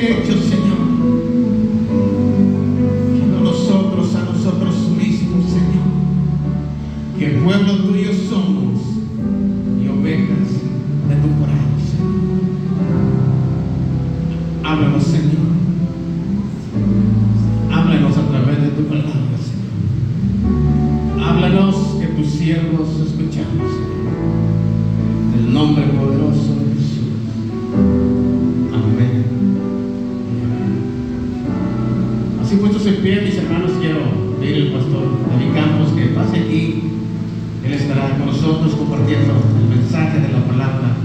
hecho, Señor, que no nosotros a nosotros mismos, Señor, que pueblo tuyo somos y ovejas de tu prado, Señor. Háblanos, Señor. Háblanos a través de tu palabra, Señor. Háblanos, que tus siervos escuchamos, Señor. En el nombre poderoso de Jesús. Amén. Así puestos en pie, mis hermanos, quiero pedir al pastor David Campos que pase aquí. Él estará con nosotros compartiendo el mensaje de la palabra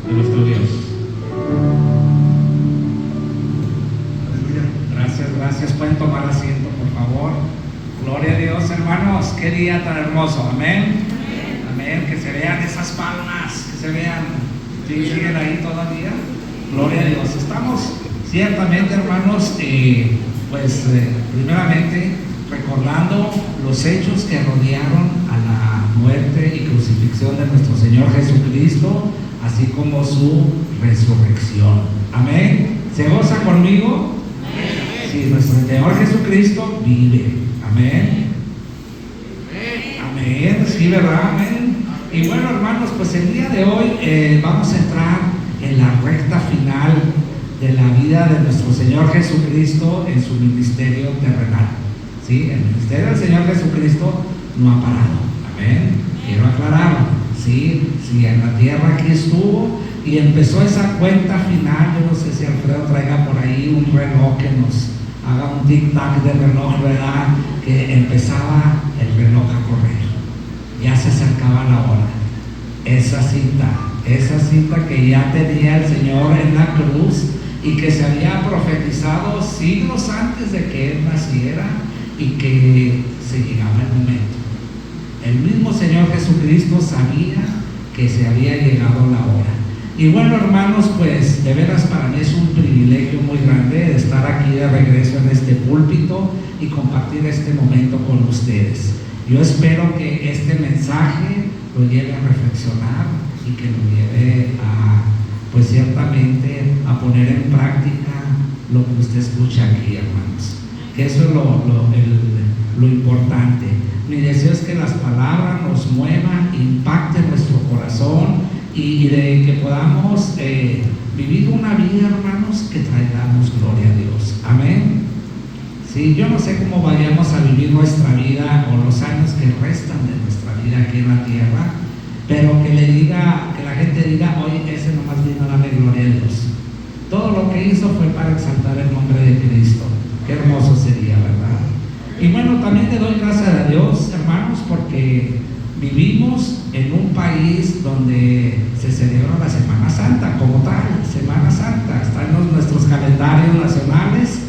de nuestro Dios. Gracias, pueden tomar asiento, por favor. Gloria a Dios, hermanos, qué día tan hermoso, amén. Amén, que se vean esas palmas, que se vean, ¿sí siguen ahí todavía? Gloria a Dios. Estamos ciertamente, hermanos, primeramente recordando los hechos que rodearon a la muerte y crucifixión de nuestro Señor Jesucristo, así como su resurrección. Amén. ¿Se goza conmigo? Sí, nuestro Señor Jesucristo vive. Amén. Amén. Sí, ¿verdad? Amén. Y bueno, hermanos, pues el día de hoy vamos a entrar en la recta final de la vida de nuestro Señor Jesucristo en su ministerio terrenal. ¿Sí? El ministerio del Señor Jesucristo no ha parado. Amén. Quiero aclararlo. Sí, en la tierra aquí estuvo y empezó esa cuenta final. Yo no sé si Alfredo traiga por ahí un reloj que nos haga un tic-tac de reloj, ¿verdad? Que empezaba el reloj a correr. Ya se acercaba la hora. Esa cita que ya tenía el Señor en la cruz y que se había profetizado siglos antes de que Él naciera y que se llegaba el momento. El mismo Señor Jesucristo sabía que se había llegado la hora. Y bueno, hermanos, pues de veras para mí es un privilegio muy grande de estar aquí de regreso en este púlpito y compartir este momento con ustedes. Yo espero que este mensaje lo lleve a reflexionar y que lo lleve a, pues ciertamente, a poner en práctica lo que usted escucha aquí, hermanos. Que eso es lo importante. Mi deseo es que las palabras nos muevan, impacten nuestro corazón y de que podamos vivir una vida, hermanos, que traigamos gloria a Dios. Amén. Sí, yo no sé cómo vayamos a vivir nuestra vida o los años que restan de nuestra vida aquí en la tierra, pero que la gente diga, oye, ese nomás vino a darle gloria a Dios. Todo lo que hizo fue para exaltar el nombre de Cristo. Qué hermoso sería, ¿verdad? Y bueno, también le doy gracias a Dios, hermanos, porque vivimos en un país donde se celebra la Semana Santa como tal. Semana Santa, está en nuestros calendarios nacionales.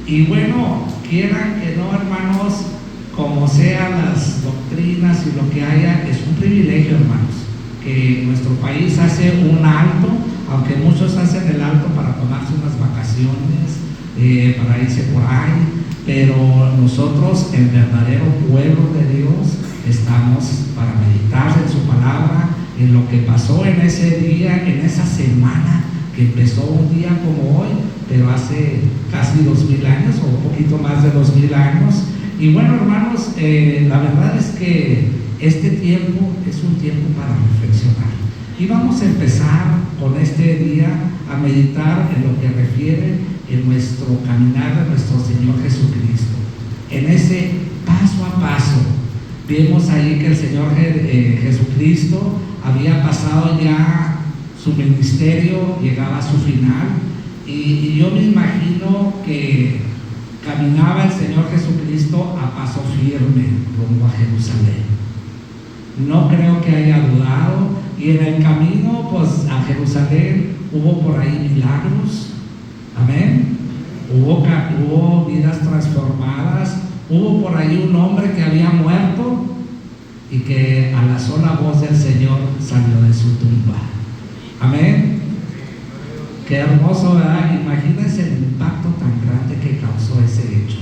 Y bueno, quieran que no, hermanos, como sean las doctrinas y lo que haya, es un privilegio, hermanos, que nuestro país hace un alto, aunque muchos hacen el alto para tomarse unas vacaciones, para irse por ahí, pero nosotros, el verdadero pueblo de Dios, estamos para meditar en su palabra, en lo que pasó en ese día, en esa semana que empezó un día como hoy, pero hace casi 2000 años o un poquito más de 2000 años. Y bueno, hermanos, la verdad es que este tiempo es un tiempo para reflexionar. Y vamos a empezar con este día a meditar en lo que refiere en nuestro caminar de nuestro Señor Jesucristo. En ese paso a paso, vemos ahí que el Señor Jesucristo había pasado ya su ministerio, llegaba a su final, y yo me imagino que caminaba el Señor Jesucristo a paso firme rumbo a Jerusalén. No creo que haya dudado, y en el camino pues a Jerusalén hubo por ahí milagros. Amén. Hubo vidas transformadas. Hubo por ahí un hombre que había muerto y que a la sola voz del Señor salió de su tumba. Amén. Qué hermoso, ¿verdad? Imagínense el impacto tan grande que causó ese hecho.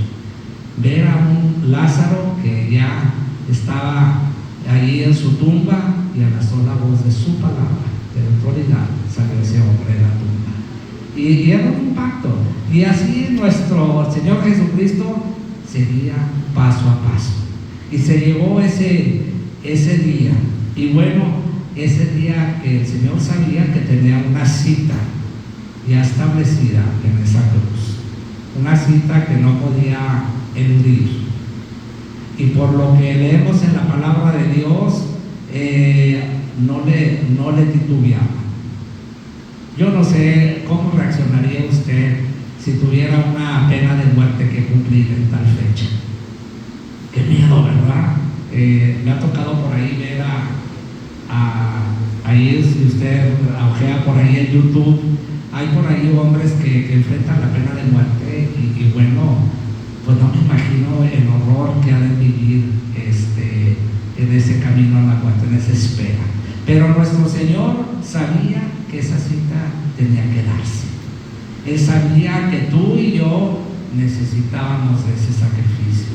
Ver a un Lázaro que ya estaba ahí en su tumba y a la sola voz de su palabra, de autoridad, salió ese hombre de la tumba. y era un pacto. Y así nuestro Señor Jesucristo seguía paso a paso. Y se llegó ese día. Y bueno, ese día que el Señor sabía que tenía una cita ya establecida en esa cruz. Una cita que no podía eludir. Y por lo que leemos en la palabra de Dios, no le titubeaba. Yo no sé cómo reaccionaría usted si tuviera una pena de muerte que cumplir en tal fecha. Qué miedo, ¿verdad? Me ha tocado por ahí ver ahí, si usted ojea por ahí en YouTube, hay por ahí hombres que enfrentan la pena de muerte y bueno, pues no me imagino el horror que ha de vivir en ese camino a la muerte, en esa espera. Pero nuestro Señor sabía que esa cita tenía que darse. Él sabía que tú y yo necesitábamos de ese sacrificio,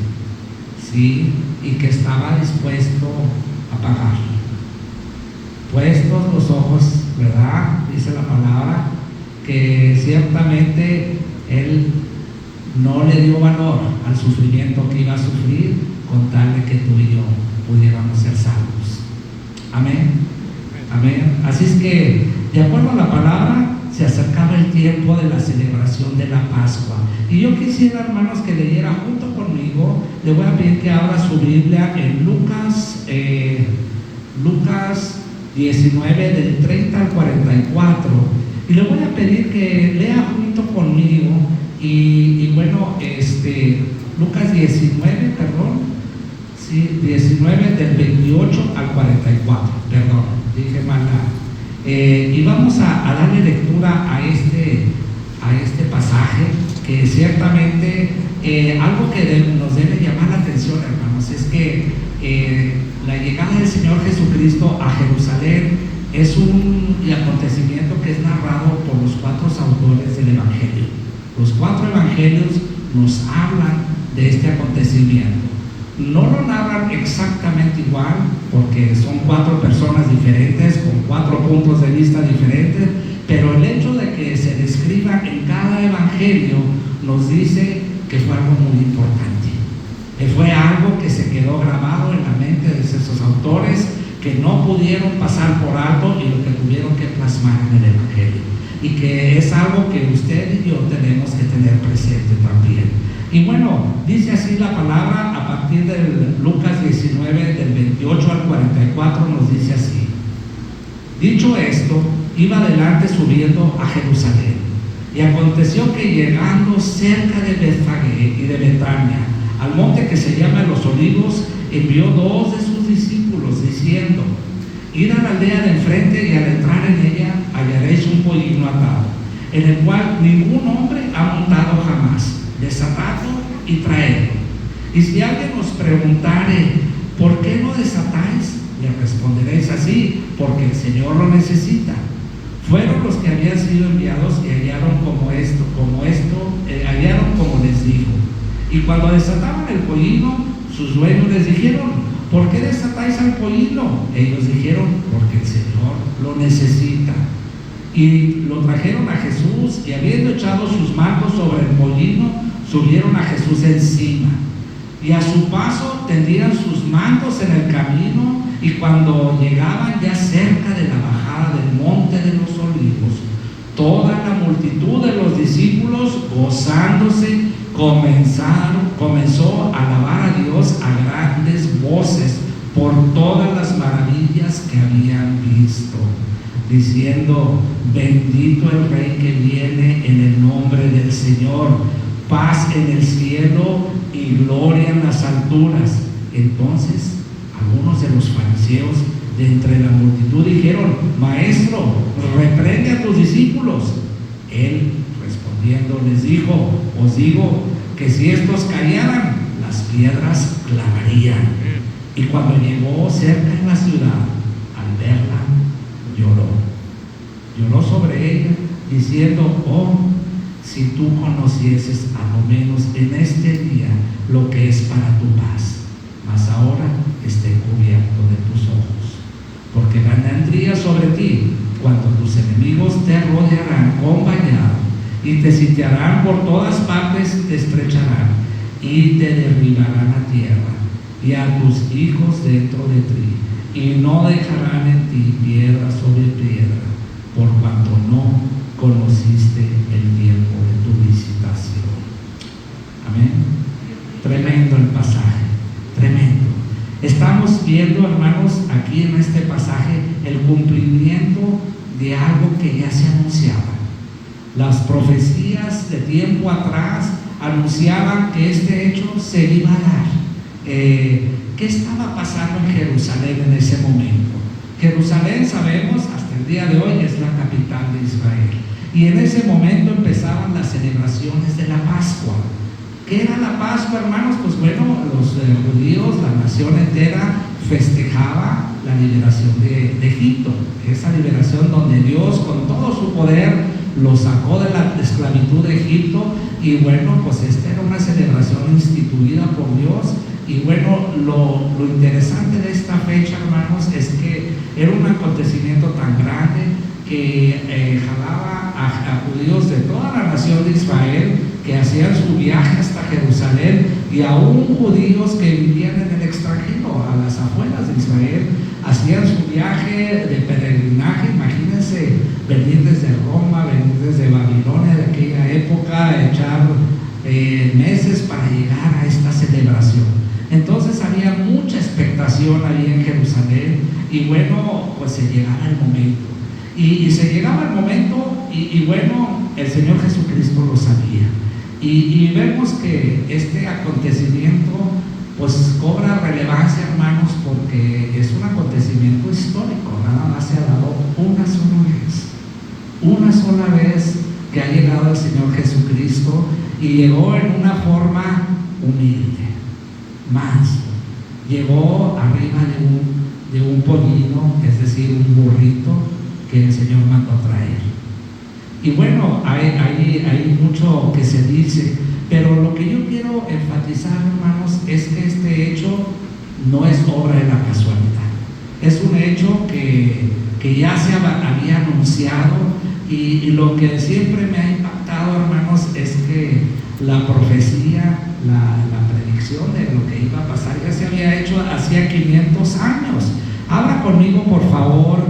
¿sí? Y que estaba dispuesto a pagarlo. Puestos los ojos, ¿verdad? Dice la palabra que ciertamente Él no le dio valor al sufrimiento que iba a sufrir con tal de que tú y yo pudiéramos ser salvos. Amén. Amén. Así es que, de acuerdo a la palabra, se acercaba el tiempo de la celebración de la Pascua. Y yo quisiera, hermanos, que leyera junto conmigo. Le voy a pedir que abra su Biblia en Lucas 19, del 30 al 44. Y le voy a pedir que lea junto conmigo. Y bueno, Lucas 19, perdón. Sí, 19 del 28 al 44. Perdón, dije mal. Y vamos a darle lectura a este pasaje, que ciertamente algo que nos debe llamar la atención, hermanos, es que la llegada del Señor Jesucristo a Jerusalén es un acontecimiento que es narrado por los 4 autores del Evangelio. Los 4 evangelios nos hablan de este acontecimiento. No lo narran exactamente igual, porque son 4 personas diferentes, con 4 puntos de vista diferentes, pero el hecho de que se describa en cada evangelio nos dice que fue algo muy importante, que fue algo que se quedó grabado en la mente de esos autores, que no pudieron pasar por alto y lo que tuvieron que plasmar en el evangelio, y que es algo que usted y yo tenemos que tener presente también. Y bueno, dice así la palabra a partir del Lucas 19, del 28 al 44, nos dice así: dicho esto, iba adelante subiendo a Jerusalén, y aconteció que llegando cerca de Betfagé y de Betania, al monte que se llama Los Olivos, envió 2 de sus discípulos, diciendo: id a la aldea de enfrente, y al entrar en ella hallaréis un pollino atado, en el cual ningún hombre ha montado jamás. Desatadlo y traedlo. Y si alguien os preguntare, ¿por qué no desatáis?, le responderéis así: porque el Señor lo necesita. Fueron los que habían sido enviados y hallaron hallaron como les dijo. Y cuando desataban el pollino, sus dueños les dijeron: ¿por qué desatáis al pollino? Ellos dijeron: porque el Señor lo necesita. Y lo trajeron a Jesús, y habiendo echado sus mantos sobre el pollino, subieron a Jesús encima. Y a su paso tendían sus mantos en el camino, y cuando llegaban ya cerca de la bajada del monte de los Olivos, toda la multitud de los discípulos, gozándose, comenzó a alabar a Dios a grandes voces por todas las maravillas que habían visto, diciendo: bendito el Rey que viene en el nombre del Señor, paz en el cielo y gloria en las alturas. Entonces algunos de los fariseos de entre la multitud dijeron: Maestro, reprende a tus discípulos. Él respondiendo les dijo: os digo que si estos callaran, las piedras clamarían. Y cuando llegó cerca de la ciudad, al verla, lloró sobre ella, diciendo: oh, si tú conocieses a lo menos en este día lo que es para tu paz, mas ahora esté cubierto de tus ojos, porque vendrán días sobre ti cuando tus enemigos te rodearán con vallado y te sitiarán por todas partes, te estrecharán y te derribarán a tierra y a tus hijos dentro de ti, y no dejarán en ti piedra sobre piedra, por cuanto no conociste el tiempo de tu visitación. Amén. Tremendo el pasaje, tremendo. Estamos viendo, hermanos, aquí en este pasaje el cumplimiento de algo que ya se anunciaba. Las profecías de tiempo atrás anunciaban que este hecho se iba a dar. ¿Qué estaba pasando en Jerusalén en ese momento? Jerusalén, sabemos, hasta el día de hoy es la capital de Israel. Y en ese momento empezaban las celebraciones de la Pascua. ¿Qué era la Pascua, hermanos? Pues bueno, los judíos, la nación entera, festejaba la liberación de Egipto. Esa liberación donde Dios, con todo su poder, los sacó de la esclavitud de Egipto. Y bueno, pues esta era una celebración instituida por Dios. Y bueno, lo interesante de esta fecha, hermanos, es que era un acontecimiento tan grande que jalaba a judíos de toda la nación de Israel, que hacían su viaje hasta Jerusalén, y aún judíos que vivían en el extranjero, a las afueras de Israel, hacían su viaje de peregrinaje. Imagínense venir desde Roma, venir desde Babilonia de aquella época, echar meses para llegar a esta celebración. Entonces había mucha expectación ahí en Jerusalén, y bueno, pues se llegaba el momento. Y se llegaba el momento, y bueno, el Señor Jesucristo lo sabía. Y vemos que este acontecimiento pues cobra relevancia, hermanos, porque es un acontecimiento histórico. Nada más se ha dado una sola vez que ha llegado el Señor Jesucristo, y llegó en una forma humilde, manso. Llegó arriba de un pollino, es decir, un burrito que el Señor mandó a traer. Y bueno, hay mucho que se dice, pero lo que yo quiero enfatizar, hermanos, es que este hecho no es obra de la casualidad. Es un hecho que ya se había anunciado, y lo que siempre me ha impactado, hermanos, es que la profecía, la predicción de lo que iba a pasar ya se había hecho hacía 500 años. Habla conmigo, por favor,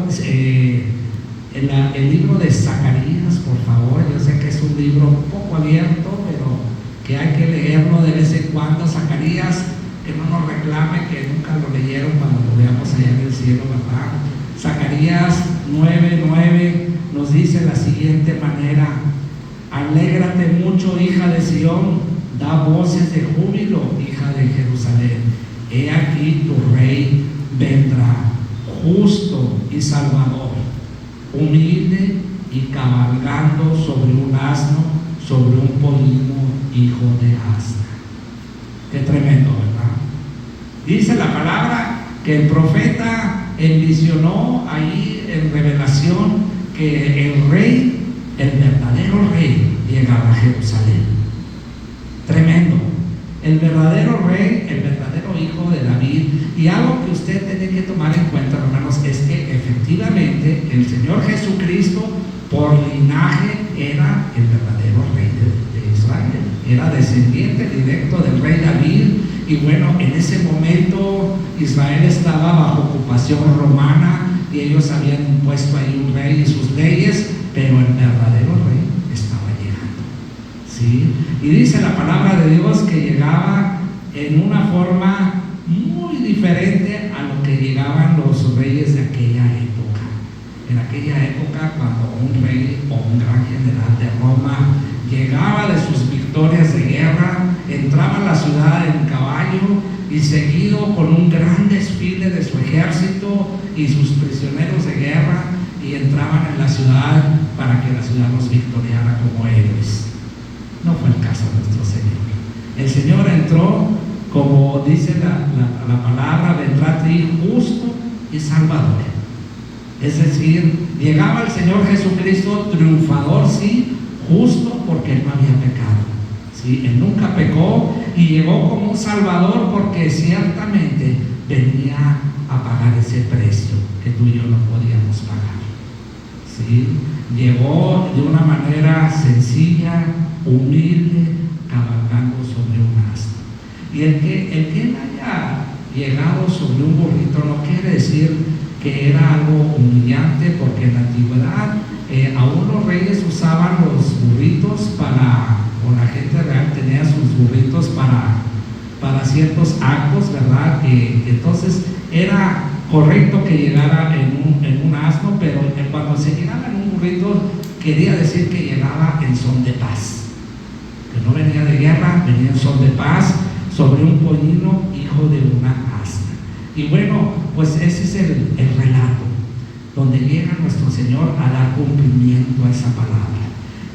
el libro de Zacarías, por favor. Yo sé que es un libro un poco abierto, pero que hay que leerlo de vez en cuando. Zacarías, que no nos reclame que nunca lo leyeron cuando lo veamos allá en el cielo, ¿verdad? Zacarías 9:9 nos dice de la siguiente manera: alégrate mucho, hija de Sión, da voces de júbilo, hija de Jerusalén. He aquí tu rey vendrá, justo y salvador, humilde y cabalgando sobre un asno, sobre un pollino, hijo de asna. Qué tremendo, ¿verdad? Dice la palabra que el profeta envisionó ahí en revelación que el rey, el verdadero rey, llegaba a Jerusalén. Tremendo. El verdadero rey, el verdadero hijo de David. Y algo que usted tiene que tomar en cuenta, hermanos, es que efectivamente el Señor Jesucristo, por linaje, era el verdadero rey de Israel. Era descendiente directo del rey David. Y bueno, en ese momento Israel estaba bajo ocupación romana, y ellos habían impuesto ahí un rey y sus leyes, pero el verdadero rey estaba llegando, ¿sí? Y dice la palabra de Dios que llegaba en una forma muy diferente a lo que llegaban los reyes de aquella época. En aquella época, cuando un rey o un gran general de Roma llegaba de sus victorias de guerra, entraba a la ciudad en caballo, y seguido con un gran desfile de su ejército y sus prisioneros de guerra, y entraban en la ciudad para que la ciudad los victoriara como héroes. No fue el caso de nuestro Señor. El Señor entró, como dice la palabra, vendrá a ti justo y salvador. Es decir, llegaba el Señor Jesucristo triunfador, sí, justo, porque Él no había pecado. ¿Sí? Él nunca pecó, y llegó como un salvador porque ciertamente venía a pagar ese precio que tú y yo no podíamos pagar. ¿sí? Llegó de una manera sencilla, humilde, cabalgando sobre un asno. Y el que él haya llegado sobre un burrito no quiere decir que era algo humillante, porque en la antigüedad aún los reyes usaban los burritos o la gente real tenía sus burritos para ciertos actos, ¿verdad? Entonces era correcto que llegara en un asno, pero cuando se llegaba en un burrito quería decir que llegaba en son de paz, que no venía de guerra, venía en son de paz sobre un pollino, hijo de una asna. Y bueno, pues ese es el relato donde llega nuestro Señor a dar cumplimiento a esa palabra.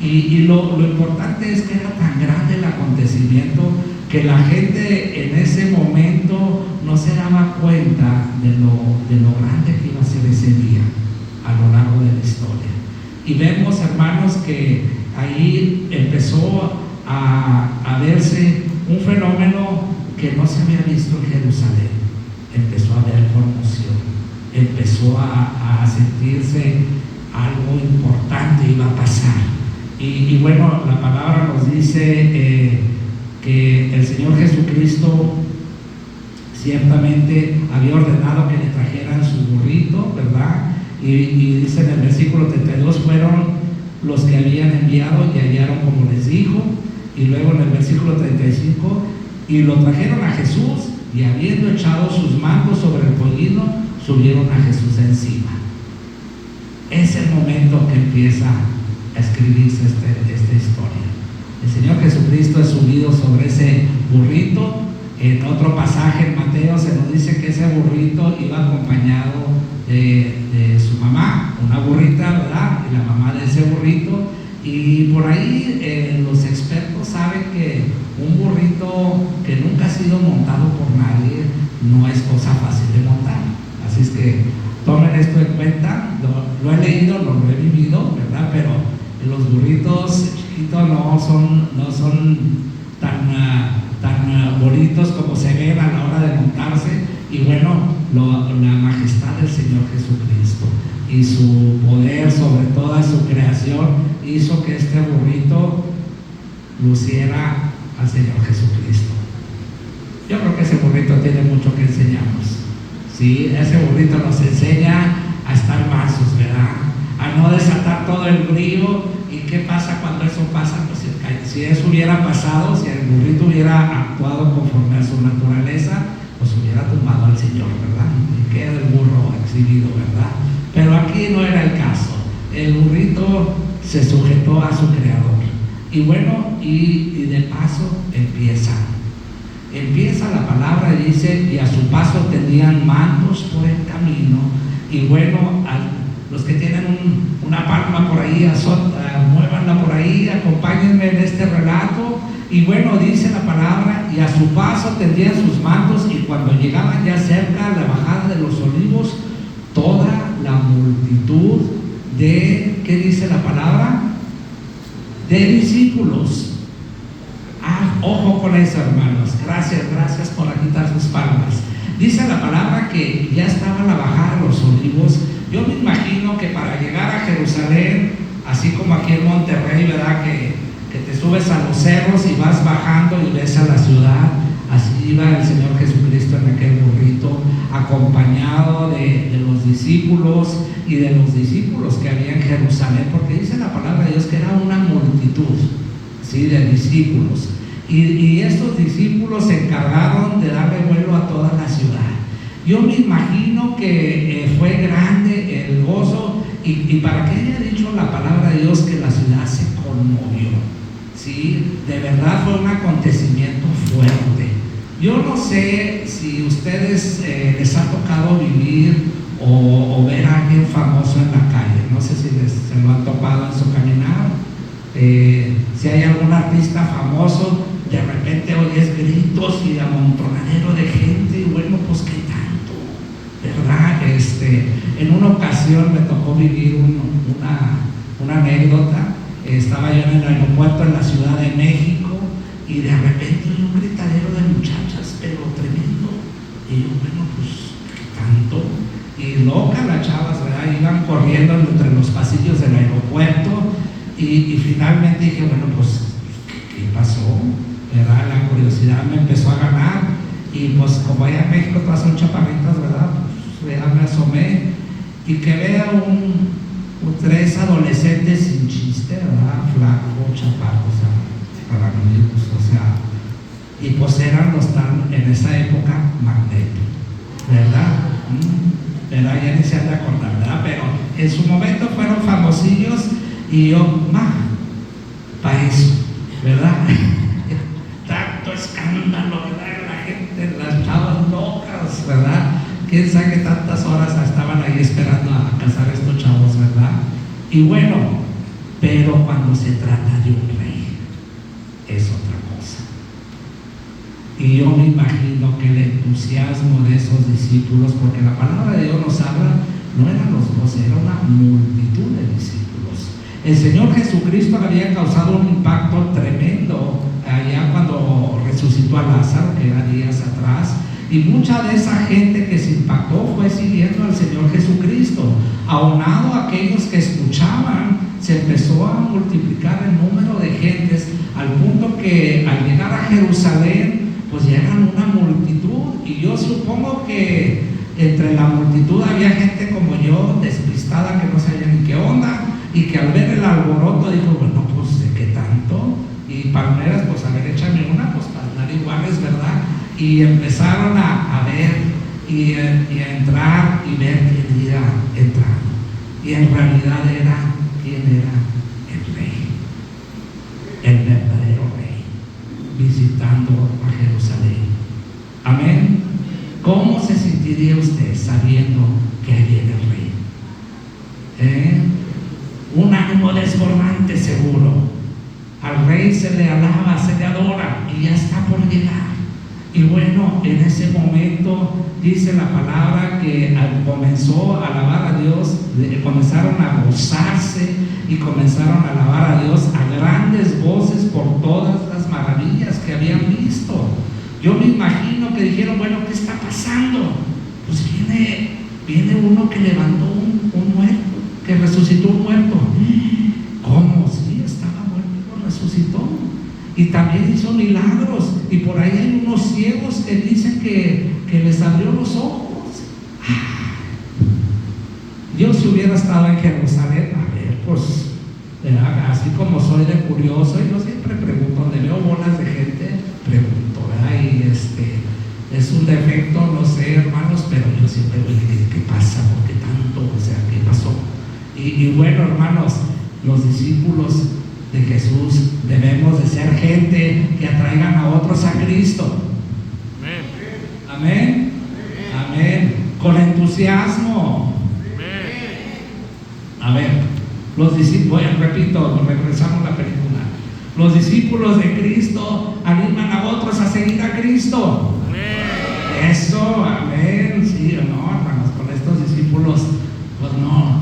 Y lo importante es que era tan grande el acontecimiento que la gente en ese momento no se daba cuenta de lo grande que iba a ser ese día a lo largo de la historia. Y vemos, hermanos, que ahí empezó a verse un fenómeno que no se había visto en Jerusalén. Empezó a haber conmoción, empezó a sentirse algo importante iba a pasar. Y bueno, la palabra nos dice que el Señor Jesucristo ciertamente había ordenado que le trajeran su burrito, ¿verdad? Y dice en el versículo 32, fueron los que habían enviado y hallaron como les dijo. Y luego en el versículo 35, y lo trajeron a Jesús, y habiendo echado sus manos sobre el pollino, subieron a Jesús encima. Es el momento que empieza a escribirse esta historia. El Señor Jesucristo es subido sobre ese burrito. En otro pasaje en Mateo se nos dice que ese burrito iba acompañado de su mamá, una burrita, ¿verdad? Y la mamá de ese burrito. Y por ahí los expertos saben que un burrito que nunca ha sido montado por nadie no es cosa fácil de montar. Así es que tomen esto en cuenta. Lo he leído, no lo he vivido, ¿verdad? Pero los burritos chiquitos no son tan bonitos como se ven a la hora de montarse. Y bueno, la majestad del Señor Jesucristo y su poder sobre toda su creación hizo que este burrito luciera al Señor Jesucristo. Yo creo que ese burrito tiene mucho que enseñarnos. Sí, ese burrito nos enseña a estar mansos, ¿verdad? A no desatar todo el brío. ¿Y qué pasa cuando eso pasa? Pues si eso hubiera pasado, si el burrito hubiera actuado conforme a su naturaleza, pues hubiera tumbado al Señor, ¿verdad? Y queda el burro exhibido, ¿verdad? Pero aquí no era el caso. El burrito se sujetó a su creador. Y bueno, y de paso empieza la palabra, dice, y a su paso tenían mandos por el camino. Y bueno, los que tienen una palma por ahí, muévanla por ahí, acompáñenme en este relato. Y bueno, dice la palabra, y a su paso tendían sus mandos, y cuando llegaban ya cerca a la bajada de los olivos, toda la multitud de, ¿qué dice la palabra? De discípulos. Ojo con eso, hermanos. Gracias por agitar sus palmas. Dice la palabra que ya estaba la bajada de los olivos. Yo me imagino que para llegar a Jerusalén, así como aquí en Monterrey, ¿verdad? Que te subes a los cerros y vas bajando y ves a la ciudad. Así iba el Señor Jesucristo en aquel burrito, acompañado de los discípulos y de los discípulos que había en Jerusalén, porque dice la palabra de Dios que era una multitud, ¿sí? De discípulos. Y estos discípulos se encargaron de darle vuelo a toda la ciudad. Yo me imagino que fue grande el gozo y para que haya dicho la palabra de Dios que la ciudad se conmovió, ¿sí? De verdad fue un acontecimiento fuerte. Yo no sé si ustedes les ha tocado vivir o ver a alguien famoso en la calle. No sé si se lo han topado en su caminar. Si hay algún artista famoso, de repente oyes gritos y amontonadero de gente, y bueno, pues qué tanto, ¿verdad? En una ocasión me tocó vivir una anécdota. Estaba yo en el aeropuerto en la Ciudad de México y de repente oí un gritadero de muchachas, pero tremendo. Y yo, bueno, pues qué tanto. Y loca las chavas, ¿verdad? ¿verdad? Iban corriendo entre los pasillos del aeropuerto y finalmente dije, bueno, pues, ¿qué pasó? ¿Verdad? La curiosidad me empezó a ganar y pues como allá en México todas son chaparritas, ¿verdad? Pues, ya me asomé y que veo tres adolescentes sin chiste, ¿verdad? Flacos, chaparros, o sea, paranoicos, o sea, y pues eran los tan, en esa época, Magneto, ¿verdad? ¿Verdad? Ya ni se han de acordar, ¿verdad? Pero en su momento fueron famosillos y yo, para eso, ¿verdad? Tanto escándalo, ¿verdad? La gente, las chavas locas, ¿verdad? Quién sabe que tantas horas estaban ahí esperando a casar a estos chavos, ¿verdad? Y bueno, pero cuando se trata de un rey, es otra cosa. Y yo me imagino que el entusiasmo de esos discípulos, porque la palabra de Dios nos habla, no eran los 12, era una multitud de discípulos. El Señor Jesucristo le había causado un impacto tremendo allá cuando resucitó a Lázaro, que era días atrás, y mucha de esa gente que se impactó fue siguiendo al Señor Jesucristo. Aunado a aquellos que escuchaban, se empezó a multiplicar el número de gentes al punto que al llegar a Jerusalén, pues llegan una multitud, y yo supongo que entre la multitud había gente como yo, despistada, que no sabía ni qué onda, y que al ver el alboroto dijo, bueno, pues ¿de qué tanto? Y palmeras, pues a ver, échame una, pues para andar iguales, ¿verdad? Y empezaron a ver y a entrar y ver quién iba entrando. Y en realidad era, ¿quién era? El rey, el verdadero rey, visitando a Jerusalén. Amén. ¿Cómo se sentiría usted sabiendo que ahí viene el rey? Un ánimo desbordante seguro. Al rey se le alaba, se le adora y ya está por llegar. Y bueno, en ese momento dice la palabra que comenzó a alabar a Dios, comenzaron a gozarse y comenzaron a alabar a Dios a grandes voces por todas las maravillas que habían visto. Yo me imagino que dijeron, bueno, ¿qué está pasando? Pues viene uno que levantó un muerto, que resucitó un muerto. ¿Cómo? Sí, estaba muerto y lo resucitó. Y también hizo milagros. Y por ahí hay unos ciegos que dicen que les abrió los ojos. Yo si hubiera estado en Jerusalén, a ver, pues, ¿verdad? Así como soy de curioso, y yo siempre pregunto, donde veo bolas de gente, pregunto, ¿verdad? Y es un defecto, no sé, hermanos, pero yo siempre voy, ¿qué pasa? ¿Por qué tanto? O sea, ¿qué pasó? Y bueno, hermanos, los discípulos de Jesús debemos de ser gente que atraigan a otros a Cristo. Amén. Amén. Con entusiasmo. A ver, los discípulos, repito, regresamos a la película. Los discípulos de Cristo animan a otros a seguir a Cristo. Eso, amén. Sí o no, hermanos, con estos discípulos, pues no,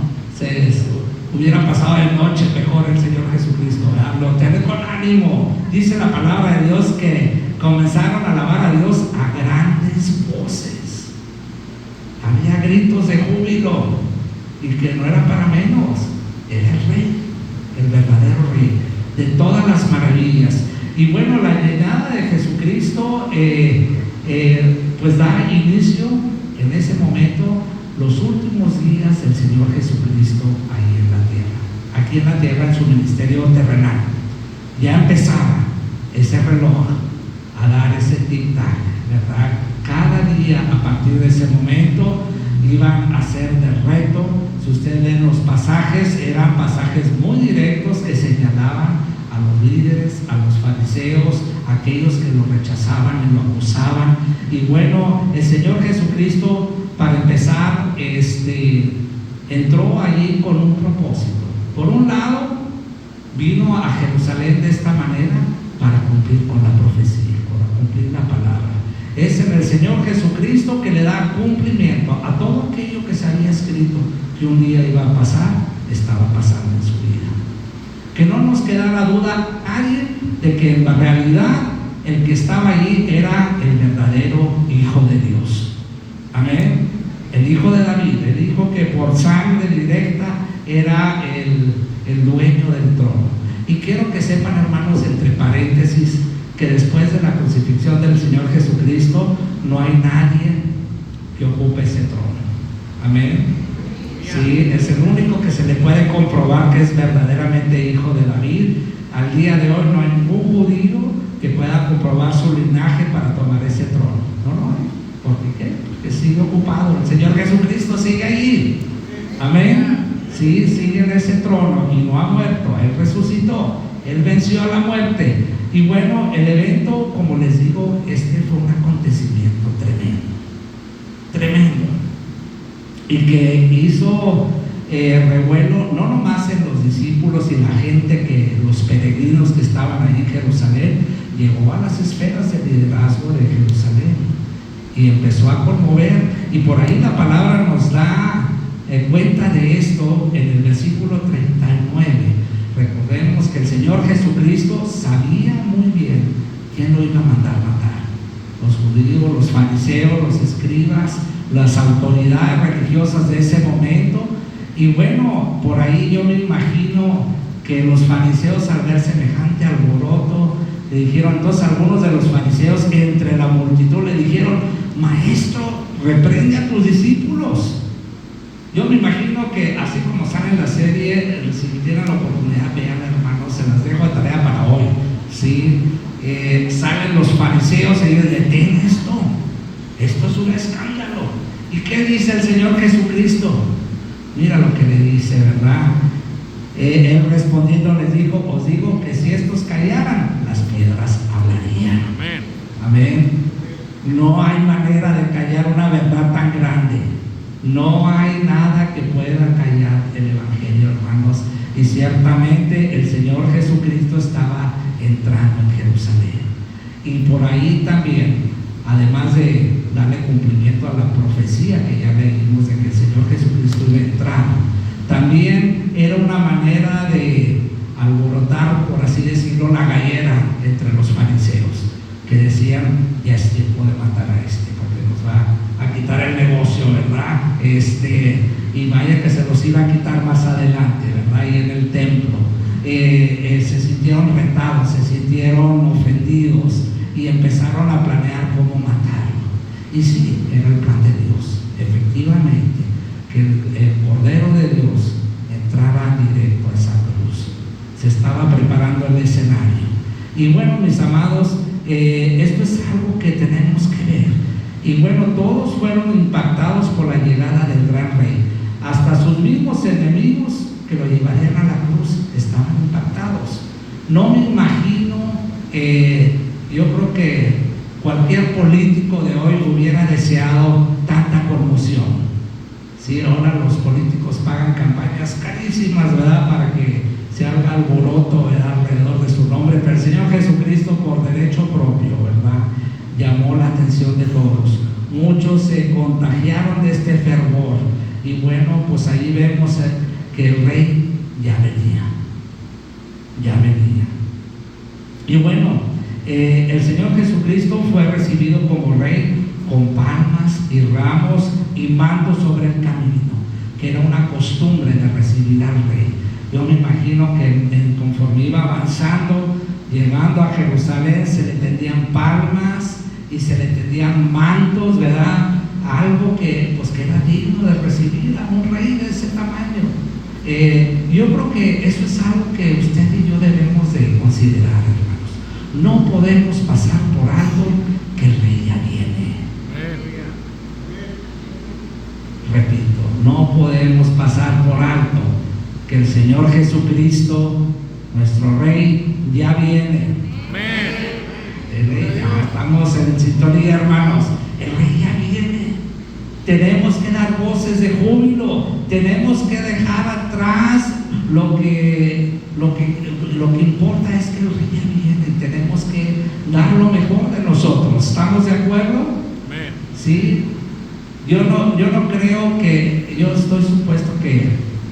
hubiera pasado de noche mejor el Señor Jesucristo, ¿verdad? Lo tiene con ánimo. Dice la palabra de Dios que comenzaron a alabar a Dios a grandes voces. Había gritos de júbilo, y que no era para menos. Era el rey, el verdadero rey, de todas las maravillas. Y bueno, la llegada de Jesucristo pues da inicio en ese momento los últimos días del Señor Jesucristo ahí en la tierra, aquí en la tierra, en su ministerio terrenal. Ya empezaba ese reloj a dar ese tic-tac, ¿verdad? Cada día a partir de ese momento iban a ser de reto. Si ustedes ven los pasajes, eran pasajes muy directos que señalaban a los líderes, a los fariseos, a aquellos que lo rechazaban y lo acusaban. Y bueno, el Señor Jesucristo, para empezar, entró allí con un propósito. Por un lado, vino a Jerusalén de esta manera para cumplir con la profecía, para cumplir la palabra. Es en el Señor Jesucristo que le da cumplimiento a todo aquello que se había escrito que un día iba a pasar, estaba pasando en su vida. Que no nos quedara duda nadie de que en la realidad el que estaba allí era el verdadero Hijo de Dios. Amén. El Hijo de David, el Hijo que por sangre era el dueño del trono. Y quiero que sepan, hermanos, entre paréntesis, que después de la crucifixión del Señor Jesucristo no hay nadie que ocupe ese trono. Amén. Sí, es el único que se le puede comprobar que es verdaderamente hijo de David. Al día de hoy no hay ningún judío que pueda comprobar su linaje para tomar ese trono. No hay. ¿Por qué? Porque sigue ocupado. El Señor Jesucristo sigue ahí. Amén. Sí, sigue en ese trono y no ha muerto. Él resucitó. Él venció a la muerte. Y bueno, el evento, como les digo, fue un acontecimiento tremendo, y que hizo revuelo no nomás en los discípulos y la gente, los peregrinos que estaban ahí en Jerusalén, llegó a las esferas de liderazgo de Jerusalén y empezó a conmover. Y por ahí la palabra nos da cuenta de esto en el versículo 39. Recordemos que el Señor Jesucristo sabía muy bien quién lo iba a mandar matar. Los judíos, los fariseos, los escribas, las autoridades religiosas de ese momento. Y bueno, por ahí yo me imagino que los fariseos, al ver semejante alboroto, le dijeron, entonces algunos de los fariseos entre la multitud le dijeron: maestro, reprende a tus discípulos. Yo me imagino que así como sale en la serie, si tienen la oportunidad, vean, hermanos, se las dejo de tarea para hoy, ¿sí? Salen los fariseos y dicen: detén esto es un escándalo. ¿Y qué dice el Señor Jesucristo? Mira lo que le dice, ¿verdad? Él respondiendo les dijo: os digo que si estos callaran, las piedras hablarían. Amén. Amén. No hay manera de callar una verdad tan grande. No hay nada que pueda callar el Evangelio, hermanos. Y ciertamente el Señor Jesucristo estaba entrando en Jerusalén. Y por ahí también, además de darle cumplimiento a la profecía que ya leímos de que el Señor Jesucristo iba a entrar, también era una manera de alborotar, por así decirlo, la gallera entre los fariseos, que decían: ya es tiempo de matar a este, porque nos va a quitar el negocio, ¿verdad? Y vaya que se los iba a quitar más adelante, ¿verdad? Y en el templo se sintieron retados, se sintieron ofendidos y empezaron a planear cómo matarlo. Y sí, era el plan de Dios, efectivamente, que el Cordero de Dios entrara directo a esa cruz. Se estaba preparando el escenario. Y bueno, mis amados, esto es algo que tenemos que ver. Y bueno, todos fueron impactados por la llegada del gran rey. Hasta sus mismos enemigos que lo llevarían a la cruz estaban impactados. No me imagino, yo creo que cualquier político de hoy hubiera deseado tanta conmoción. Sí, ahora los políticos pagan campañas carísimas, ¿verdad?, para que se haga alboroto, ¿verdad?, alrededor de su nombre. Pero el Señor Jesucristo, por derecho propio, ¿verdad?, llamó la atención de todos. Muchos se contagiaron de este fervor. Y bueno, pues ahí vemos que el rey ya venía. Y bueno, el Señor Jesucristo fue recibido como rey con palmas y ramos y mantos sobre el camino, que era una costumbre de recibir al rey. Yo me imagino que conforme iba avanzando, llegando a Jerusalén, se le tendían palmas y se le tendían mantos, ¿verdad? Algo que pues que era digno de recibir a un rey de ese tamaño. Yo creo que eso es algo que usted y yo debemos de considerar, hermanos. No podemos pasar por algo que el rey ya viene. Repito, no podemos pasar por alto que el Señor Jesucristo, nuestro rey, ya viene. El rey, ya estamos en sintonía, hermanos. El rey ya viene. Tenemos que dar voces de júbilo. Tenemos que dejar atrás lo que importa es que el rey ya viene. Tenemos que dar lo mejor de nosotros. ¿Estamos de acuerdo? ¿Sí? Yo no creo que, yo estoy supuesto que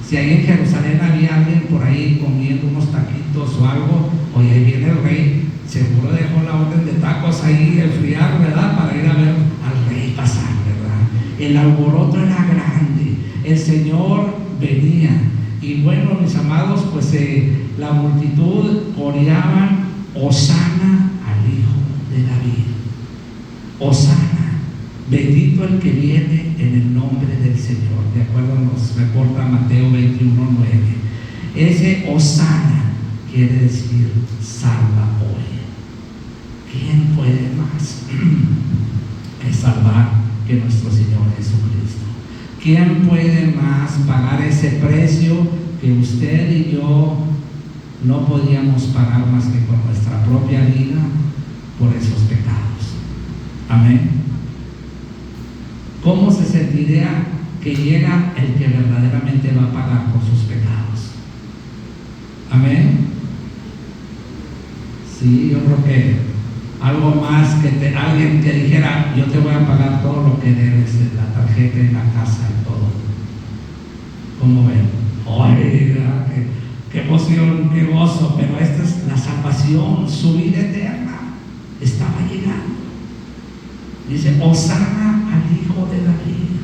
si ahí en Jerusalén había alguien por ahí comiendo unos taquitos o algo, oye, ahí viene el rey, seguro dejó la orden de tacos ahí enfriar, ¿verdad?, para ir a ver al rey pasar, ¿verdad? El alboroto era grande, el Señor venía. Y bueno, mis amados, pues la multitud coreaban: Hosana al Hijo de David. Hosana, bendito el que viene en el nombre del Señor. De acuerdo nos reporta Mateo 21:9. Ese Hosana quiere decir salva hoy. ¿Quién puede más que salvar que nuestro Señor Jesucristo? ¿Quién puede más pagar ese precio que usted y yo no podíamos pagar más que con nuestra propia vida por esos pecados? Amén. ¿Cómo se sentiría que llega el que verdaderamente va a pagar por sus pecados? Amén. Sí, yo creo que algo más que alguien te dijera: yo te voy a pagar todo lo que debes en la tarjeta, en la casa y todo. ¿Cómo ven? Oiga, qué emoción, qué gozo. Pero esta es la salvación, su vida eterna estaba llegando. Dice: Hosana al Hijo de David.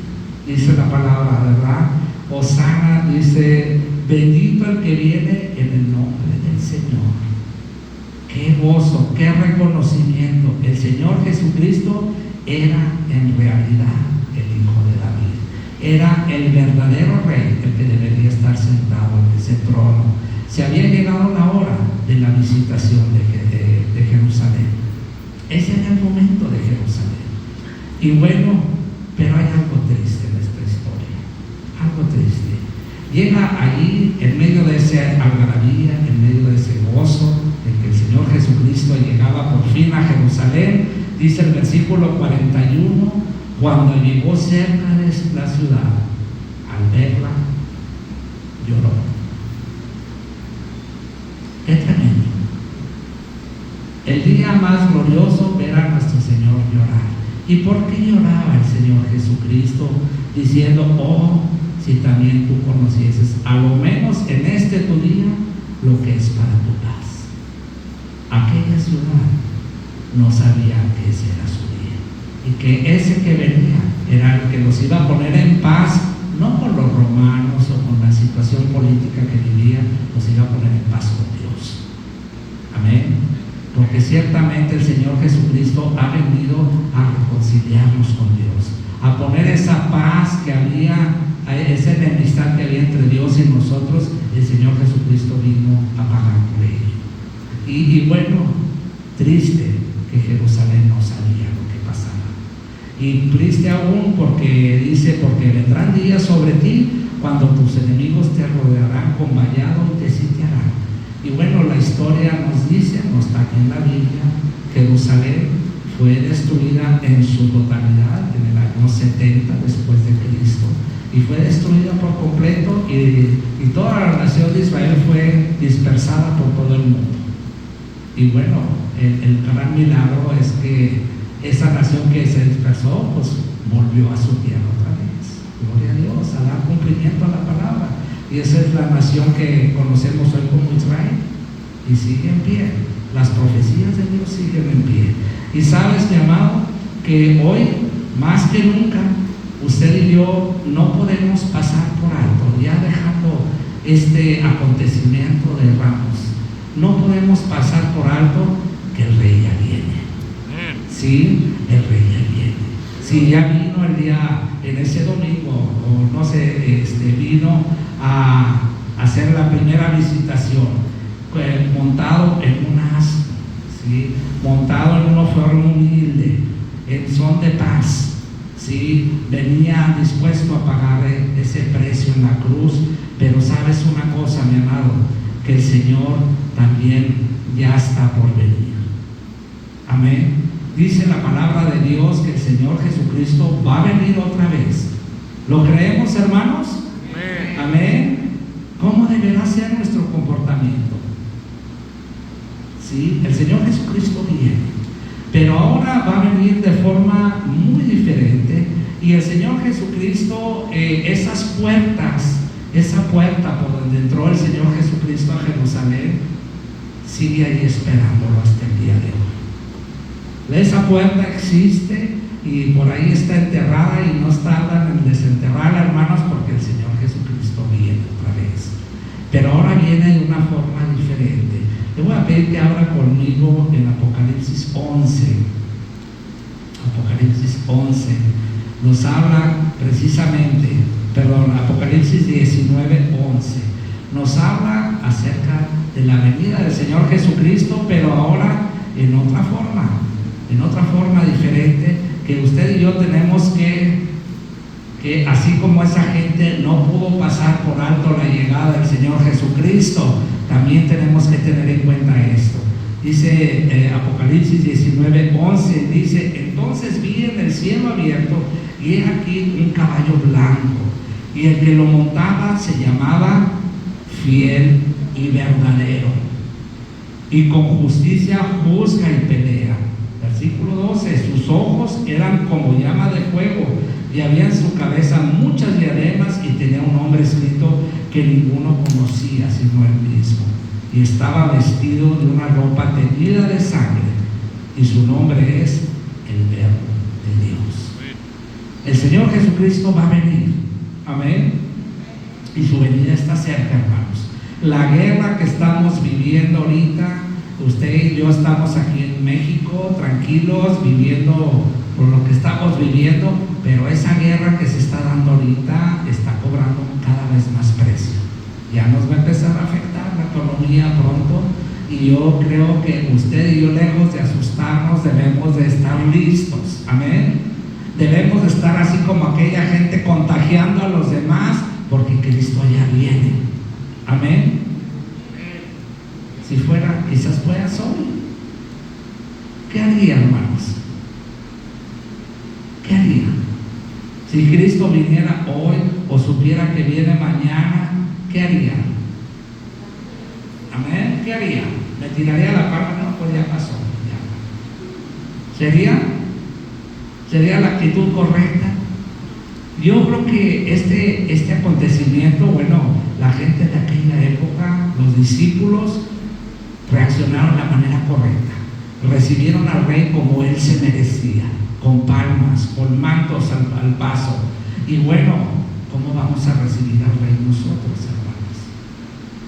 Dice la palabra, ¿verdad? Hosana, dice: bendito el que viene en el nombre del Señor. Qué gozo, qué reconocimiento. El Señor Jesucristo era en realidad el Hijo de David. Era el verdadero Rey, el que debería estar sentado en ese trono. Se había llegado la hora de la visitación de Jerusalén. Ese era el momento de Jerusalén. Y bueno, pero hay algo triste en esta historia. Algo triste. Llega allí, en medio de esa algarabía, en medio de ese gozo, en que el Señor Jesucristo llegaba por fin a Jerusalén. Dice el versículo 41: cuando llegó cerca de la ciudad, al verla, lloró. ¡Qué tremendo! El día más glorioso, ver a nuestro Señor llorar. ¿Y por qué lloraba el Señor Jesucristo? Diciendo: oh, si también tú conocieses, a lo menos en este tu día, lo que es para tu paz. Aquella ciudad no sabía que ese era su día, y que ese que venía era el que los iba a poner en paz, no con los romanos o con la situación política que vivían, los iba a poner en paz con Dios. Amén. Porque ciertamente el Señor Jesucristo ha venido a reconciliarnos con Dios, a poner esa paz que había, esa enemistad que había entre Dios y nosotros. El Señor Jesucristo vino a pagar por ello. Y bueno, triste que Jerusalén no sabía lo que pasaba. Y triste aún porque dice: porque vendrán días sobre ti cuando tus enemigos te rodearán con vallado y te sitiarán. Y bueno, la historia nos dice, no está aquí en la Biblia, Jerusalén fue destruida en su totalidad en el año 70 después de Cristo. Y fue destruida por completo, y toda la nación de Israel fue dispersada por todo el mundo. Y bueno, el gran milagro es que esa nación que se dispersó, pues volvió a su tierra otra vez. Gloria a Dios, a dar cumplimiento a la palabra. Y esa es la nación que conocemos hoy como Israel. Y sigue en pie. Las profecías de Dios siguen en pie. Y sabes, mi amado, que hoy, más que nunca, usted y yo no podemos pasar por alto, ya dejando este acontecimiento de Ramos, no podemos pasar por alto que el Rey ya viene. Sí, el Rey ya viene. Sí, ya vino el día, en ese domingo, o no sé, vino a hacer la primera visitación, montado en un asno, ¿sí? Montado en una forma humilde, en son de paz. Sí, venía dispuesto a pagar ese precio en la cruz. Pero sabes una cosa, mi amado, que el Señor también ya está por venir. Amén. Dice la palabra de Dios que el Señor Jesucristo va a venir otra vez. ¿Lo creemos, hermanos? Amén. Amén. ¿Cómo deberá ser nuestro comportamiento? Sí, el Señor Jesucristo viene, pero ahora va a venir de forma muy diferente. Y el Señor Jesucristo, esas puertas, esa puerta por donde entró el Señor Jesucristo a Jerusalén, sigue ahí esperándolo hasta el día de hoy. Esa puerta existe y por ahí está enterrada, y no tardan en desenterrarla, hermanos, porque el Señor Jesucristo viene otra vez. pero ahora viene de una forma diferente. Le voy a pedir que abra conmigo en Apocalipsis 11. Apocalipsis 11 nos habla precisamente, Apocalipsis 19, 11 nos habla acerca de la venida del Señor Jesucristo, pero ahora en otra forma diferente, que usted y yo tenemos que así como esa gente no pudo pasar por alto la llegada del Señor Jesucristo, también tenemos que tener en cuenta esto. Dice Apocalipsis 19, 11, dice: entonces vi en el cielo abierto, y he aquí un caballo blanco, y el que lo montaba se llamaba Fiel y Verdadero, y con justicia juzga y pelea. Versículo 12: sus ojos eran como llama de fuego, y había en su cabeza muchas diademas, y tenía un nombre escrito que ninguno conocía sino él mismo, y estaba vestido de una ropa teñida de sangre, y su nombre es el Verbo de Dios. El Señor Jesucristo va a venir, amén, y su venida está cerca, hermanos. La guerra que estamos viviendo ahorita, usted y yo estamos aquí en México tranquilos, viviendo por lo que estamos viviendo, pero esa guerra que se está dando ahorita está cobrando cada vez más precio. Ya nos va a empezar a afectar la economía pronto, y yo creo que usted y yo, lejos de asustarnos, debemos de estar listos, amén. Debemos de estar así como aquella gente contagiando a los demás, porque Cristo ya viene, amén. Si fuera, quizás fuera hoy, ¿qué haría, hermanos? ¿Qué haría? Si Cristo viniera hoy o supiera que viene mañana, ¿qué haría? Amén. ¿Qué haría? ¿Me tiraría la palma? No, pues ya pasó. Ya. ¿Sería la actitud correcta? Yo creo que este acontecimiento, bueno, la gente de aquella época, los discípulos, reaccionaron de la manera correcta. Recibieron al rey como él se merecía, con palmas, con mantos al paso. Y bueno, ¿cómo vamos a recibir al rey nosotros, hermanos?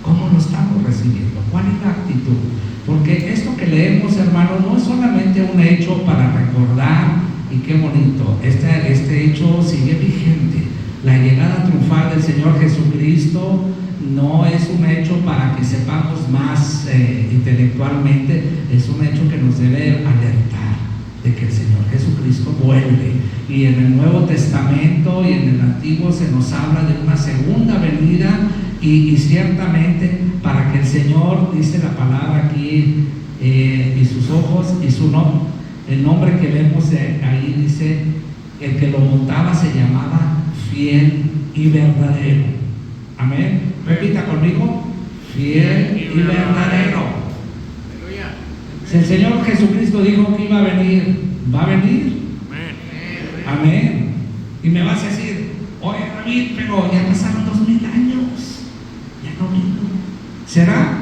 ¿Cómo lo estamos recibiendo? ¿Cuál es la actitud? Porque esto que leemos, hermanos, no es solamente un hecho para recordar, y qué bonito, este hecho sigue vigente. La llegada triunfal del Señor Jesucristo no es un hecho para que sepamos más intelectualmente, es un hecho que nos debe alertar de que el Señor Jesucristo vuelve. Y en el Nuevo Testamento y en el Antiguo se nos habla de una segunda venida, y ciertamente para que el Señor, dice la palabra aquí, y sus ojos y su nombre, el nombre que vemos ahí dice, el que lo montaba se llamaba Fiel y Verdadero. Amén. Repita conmigo: fiel y verdadero. Si el Señor Jesucristo dijo que iba a venir, ¿va a venir? Amén. Y me vas a decir: oye, David, pero ya pasaron 2000 años, ya no vino. ¿Será?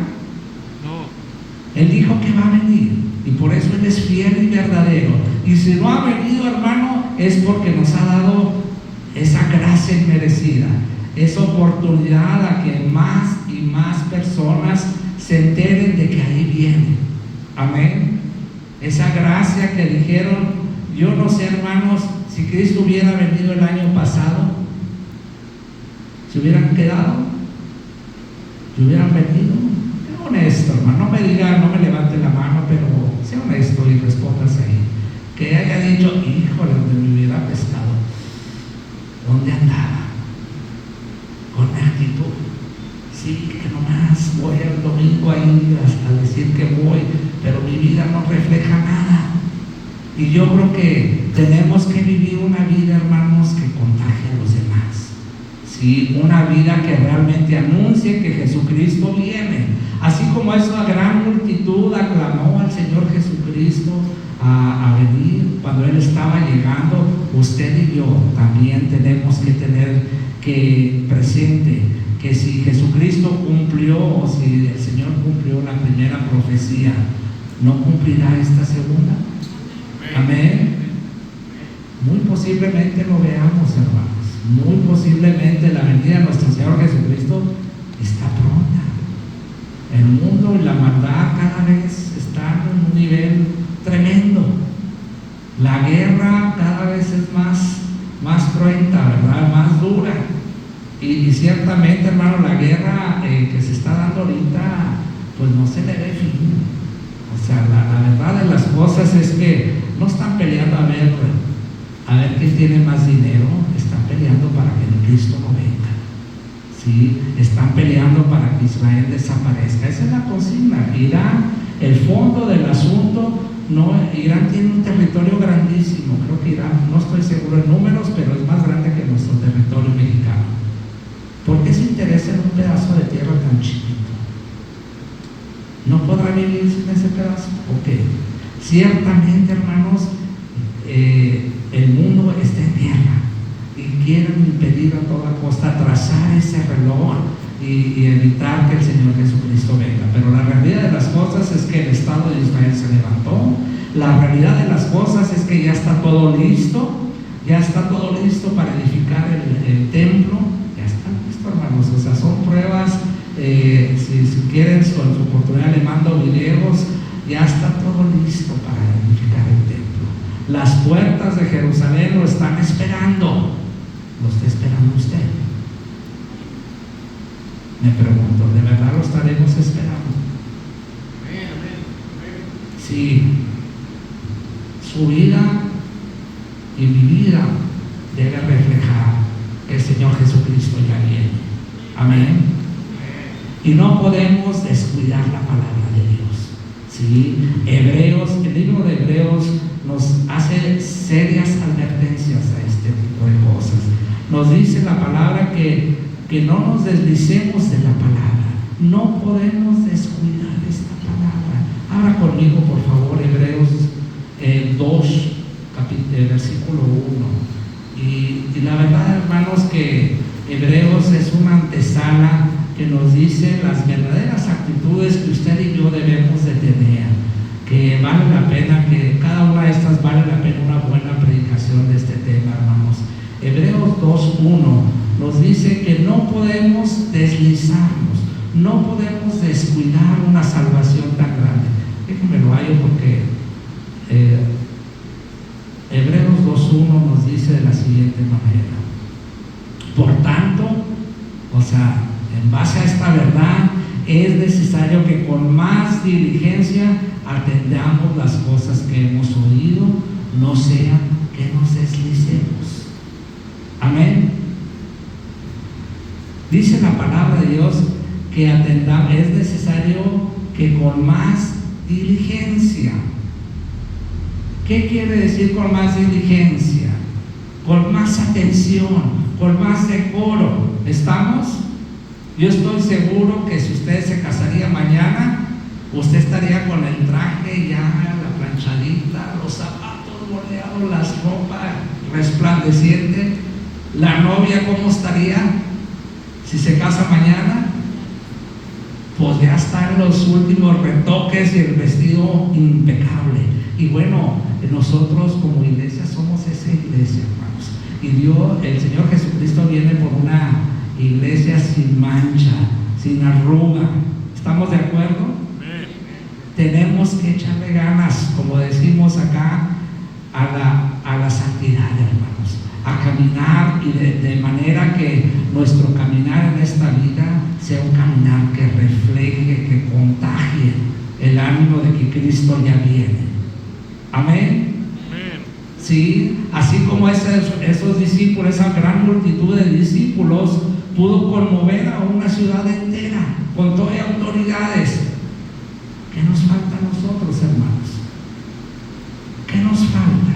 No. Él dijo que va a venir, y por eso Él es fiel y verdadero. Y si no ha venido, hermano, es porque nos ha dado esa gracia inmerecida, esa oportunidad a que más y más personas se enteren de que ahí viene. Amén. Esa gracia que dijeron, yo no sé, hermanos, si Cristo hubiera venido el año pasado, ¿se hubieran quedado? ¿Se hubieran venido? Sea honesto, hermano, no me diga, no me levante la mano, pero sea honesto y respóndase ahí. Que haya dicho: híjole, donde me hubiera pescado, ¿dónde andaba? Con actitud. Sí, que nomás voy el domingo ahí hasta decir que voy, pero mi vida no refleja nada. Y yo creo que tenemos que vivir una vida, hermanos, que contagie a los demás. Sí, una vida que realmente anuncie que Jesucristo viene. Así como esa gran multitud aclamó al Señor Jesucristo a venir cuando Él estaba llegando, usted y yo también tenemos que tener que presente que si Jesucristo cumplió, o si el Señor cumplió la primera profecía, ¿no cumplirá esta segunda? Amén. Muy posiblemente lo veamos, hermanos. Muy posiblemente la venida de nuestro Señor Jesucristo está pronta. El mundo y la maldad cada vez están en un nivel tremendo. La guerra cada vez es más cruenta, ¿verdad? Más dura. Y ciertamente, hermano, la guerra que se está dando ahorita, pues no se le ve fin. O sea, la verdad de las cosas es que no están peleando a ver quién tiene más dinero, están peleando para que Cristo no venga. ¿Sí? Están peleando para que Israel desaparezca. Esa es la consigna. Irán, el fondo del asunto, no, Irán tiene un territorio grandísimo. Creo que Irán, no estoy seguro en números, pero es más grande que nuestro territorio mexicano. ¿Por qué se interesa en un pedazo de tierra tan chiquito? ¿No podrá vivir sin ese pedazo? Ok. Ciertamente, hermanos, el mundo está en guerra y quieren impedir a toda costa trazar ese reloj y evitar que el Señor Jesucristo venga. Pero la realidad de las cosas es que el Estado de Israel se levantó. La realidad de las cosas es que ya está todo listo. Ya está todo listo para edificar el templo. Ya está listo, hermanos. O sea, son pruebas. Si quieren, con su oportunidad le mando videos. Ya está todo listo para edificar el templo. Las puertas de Jerusalén lo están esperando. ¿Lo está esperando usted? Me pregunto, ¿de verdad lo estaremos esperando? Sí. Su vida y mi vida debe reflejar que el Señor Jesucristo ya viene. Amén. Y no podemos descuidar la palabra de Dios. ¿Sí? El libro de Hebreos nos hace serias advertencias a este tipo de cosas. Nos dice la palabra que no nos deslicemos de la palabra. No podemos descuidar esta palabra. Abra conmigo, por favor, Hebreos 2, versículo 1. Y la verdad, hermanos, que Hebreos es una antesala que nos dice las verdaderas actitudes que usted y yo debemos de tener, que vale la pena, que cada una de estas vale la pena una buena predicación de este tema, hermanos. Hebreos 2:1 nos dice que no podemos deslizarnos, no podemos descuidar una salvación tan grande. Déjenme lo hallo porque Hebreos 2:1 nos dice de la siguiente manera: por tanto, o sea, en base a esta verdad, es necesario que con más diligencia atendamos las cosas que hemos oído, no sea que nos deslicemos. Amén. Dice la palabra de Dios que atendamos, es necesario que con más diligencia. ¿Qué quiere decir con más diligencia? Con más atención, con más decoro. ¿Estamos? Yo estoy seguro que si usted se casaría mañana, usted estaría con el traje ya, la planchadita, los zapatos bordeados, las ropas resplandecientes. La novia, ¿cómo estaría? Si se casa mañana, pues ya están los últimos retoques y el vestido impecable. Y bueno, nosotros como iglesia somos esa iglesia, hermanos. Y Dios, el Señor Jesucristo viene por una iglesia sin mancha, sin arruga. ¿Estamos de acuerdo? Tenemos que echarle ganas, como decimos acá, a la santidad, hermanos, a caminar y de manera que nuestro caminar en esta vida sea un caminar que refleje, que contagie el ánimo de que Cristo ya viene. Amén. Sí, así como esos discípulos, esa gran multitud de discípulos pudo conmover a una ciudad entera con todas las autoridades. ¿Qué nos falta a nosotros, hermanos? ¿Qué nos falta?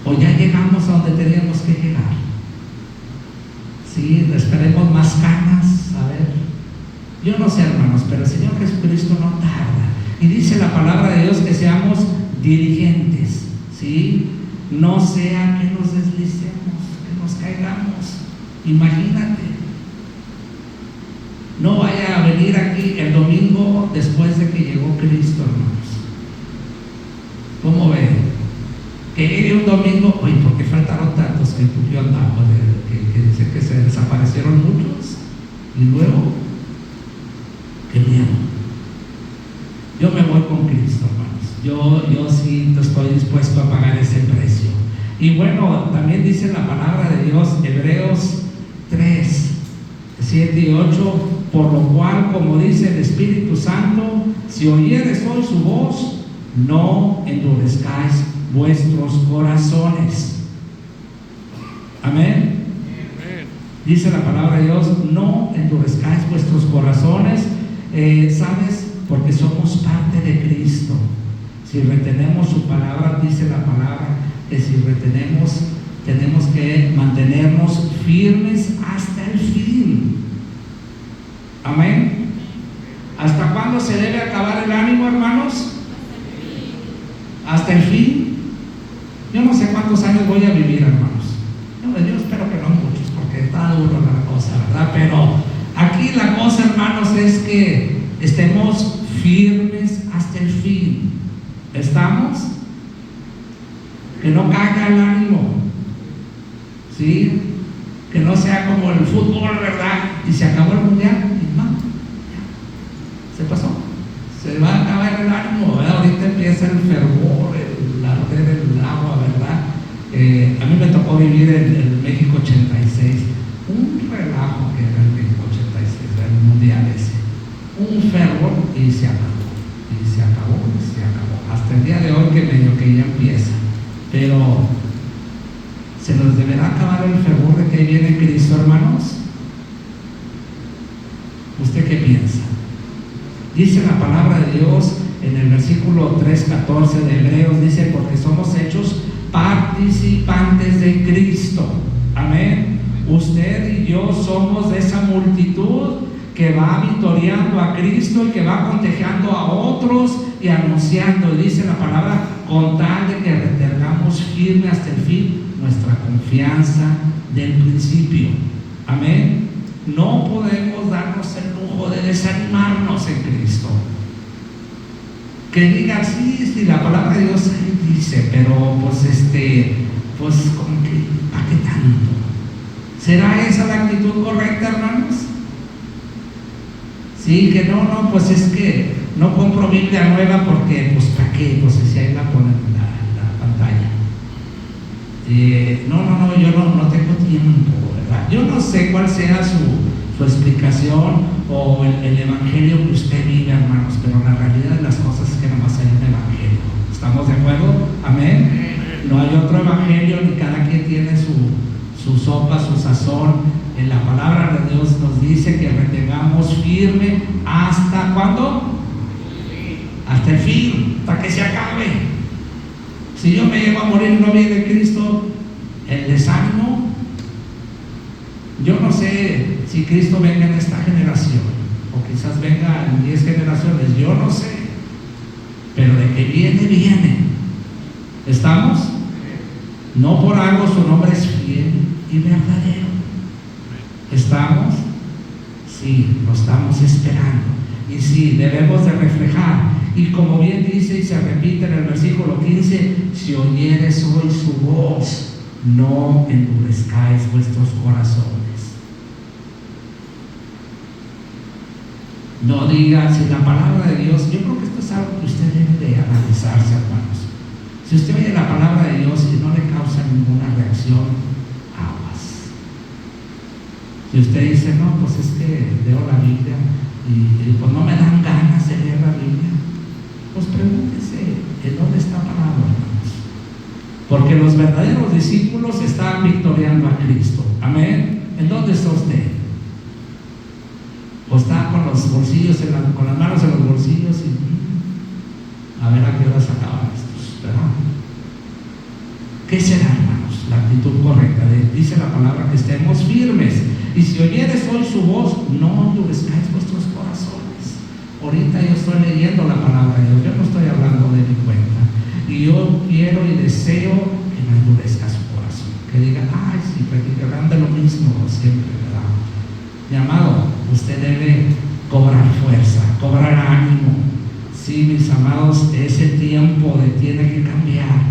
¿O ya llegamos a donde teníamos que llegar? Sí, esperemos más canas, a ver. Yo no sé, hermanos, pero el Señor Jesucristo no tarda. Y dice la palabra de Dios que seamos diligentes, ¿sí? No sea que nos deslicemos, que nos caigamos. Imagínate. No vaya a venir aquí el domingo después de que llegó Cristo, hermanos. ¿Cómo ven? Que llegue un domingo, oye, ¿por qué faltaron tantos? Que yo andaba, que dice que se desaparecieron muchos. Y luego, estoy dispuesto a pagar ese precio. Y bueno, también dice la palabra de Dios, Hebreos 3, 7 y 8, por lo cual, como dice el Espíritu Santo, si oyeres hoy su voz, no endurezcáis vuestros corazones. Amén. Dice la palabra de Dios, no endurezcáis vuestros corazones. ¿Sabes? Porque somos parte de Cristo. Si retenemos su palabra, dice la palabra, que si retenemos, tenemos que mantenernos firmes hasta el fin. Amén. ¿Hasta cuándo se debe acabar el ánimo, hermanos? Hasta el fin. Yo no sé cuántos años voy a vivir, hermanos. Yo espero que no muchos, porque está duro la cosa, ¿verdad? Pero aquí la cosa, hermanos, es que estemos firmes hasta el fin. ¿Estamos? Que no caiga el ánimo, ¿sí? Que no sea como el fútbol, ¿verdad? Y se acabó el mundial y no, ya, se pasó. Se va a acabar el ánimo, ¿verdad? Ahorita empieza el fervor, el arder del agua, ¿verdad? A mí me tocó vivir en el México 86, un relajo que era el México 86, el mundial ese, un fervor y se acabó, y se acabó, y se acabó. Hasta el día de hoy que medio que ya empieza, pero ¿se nos deberá acabar el fervor de que viene Cristo, hermanos? ¿Usted qué piensa? Dice la palabra de Dios en el versículo 3:14 de Hebreos, dice, porque somos hechos participantes de Cristo. Amén. Usted y yo somos de esa multitud que va victoriando a Cristo y que va contagiando a otros y anunciando. Y dice la palabra, con tal de que retengamos firme hasta el fin nuestra confianza del principio. Amén. No podemos darnos el lujo de desanimarnos en Cristo. Que diga, sí, la palabra de Dios dice, pero pues como que, ¿para qué tanto? ¿Será esa la actitud correcta, hermanos? Sí, que no, pues es que no compro Biblia nueva porque, pues ¿para qué? Pues si ahí la ponen en la pantalla. No, yo no tengo tiempo, ¿verdad? Yo no sé cuál sea su explicación o el evangelio que usted vive, hermanos, pero la realidad de las cosas es que nomás hay un evangelio. ¿Estamos de acuerdo? Amén. No hay otro evangelio, ni cada quien tiene su sopa, su sazón. En la palabra de Dios nos dice que retengamos firme hasta ¿cuándo? Hasta el fin, hasta que se acabe. Si yo me llego a morir y no viene Cristo, el desánimo. Yo no sé si Cristo venga en esta generación, o quizás venga en 10 generaciones, yo no sé, pero de que viene. ¿Estamos? No por algo su nombre es fiel y verdadero. ¿Estamos? Sí, lo estamos esperando. Y sí, debemos de reflejar. Y como bien dice y se repite en el versículo 15, si oyeres hoy su voz, no endurezcáis vuestros corazones. No diga, si la palabra de Dios, yo creo que esto es algo que usted debe de analizarse, hermanos. Si usted oye la palabra de Dios y no le causa ninguna reacción, aguas. Si usted dice, no, pues es que leo la Biblia y pues no me dan ganas de leer la Biblia, pues pregúntese, ¿en dónde está parado, hermanos? Porque los verdaderos discípulos están victoriando a Cristo. Amén. ¿En dónde está usted? O está con los bolsillos, con las manos en los bolsillos y a ver a qué hora se acaban estos, ¿verdad? ¿Qué será, hermanos? La actitud correcta. Dice la palabra que estemos firmes. Y si oyeres hoy su voz, no endurezcáis vuestros corazones. Ahorita yo estoy leyendo la palabra de Dios, yo no estoy hablando de mi cuenta. Y yo quiero y deseo que no endurezca su corazón. Que diga, ay, sí, predicarán de lo mismo siempre, ¿verdad? Mi amado, usted debe cobrar fuerza, cobrar ánimo. Sí, mis amados, ese tiempo tiene que cambiar.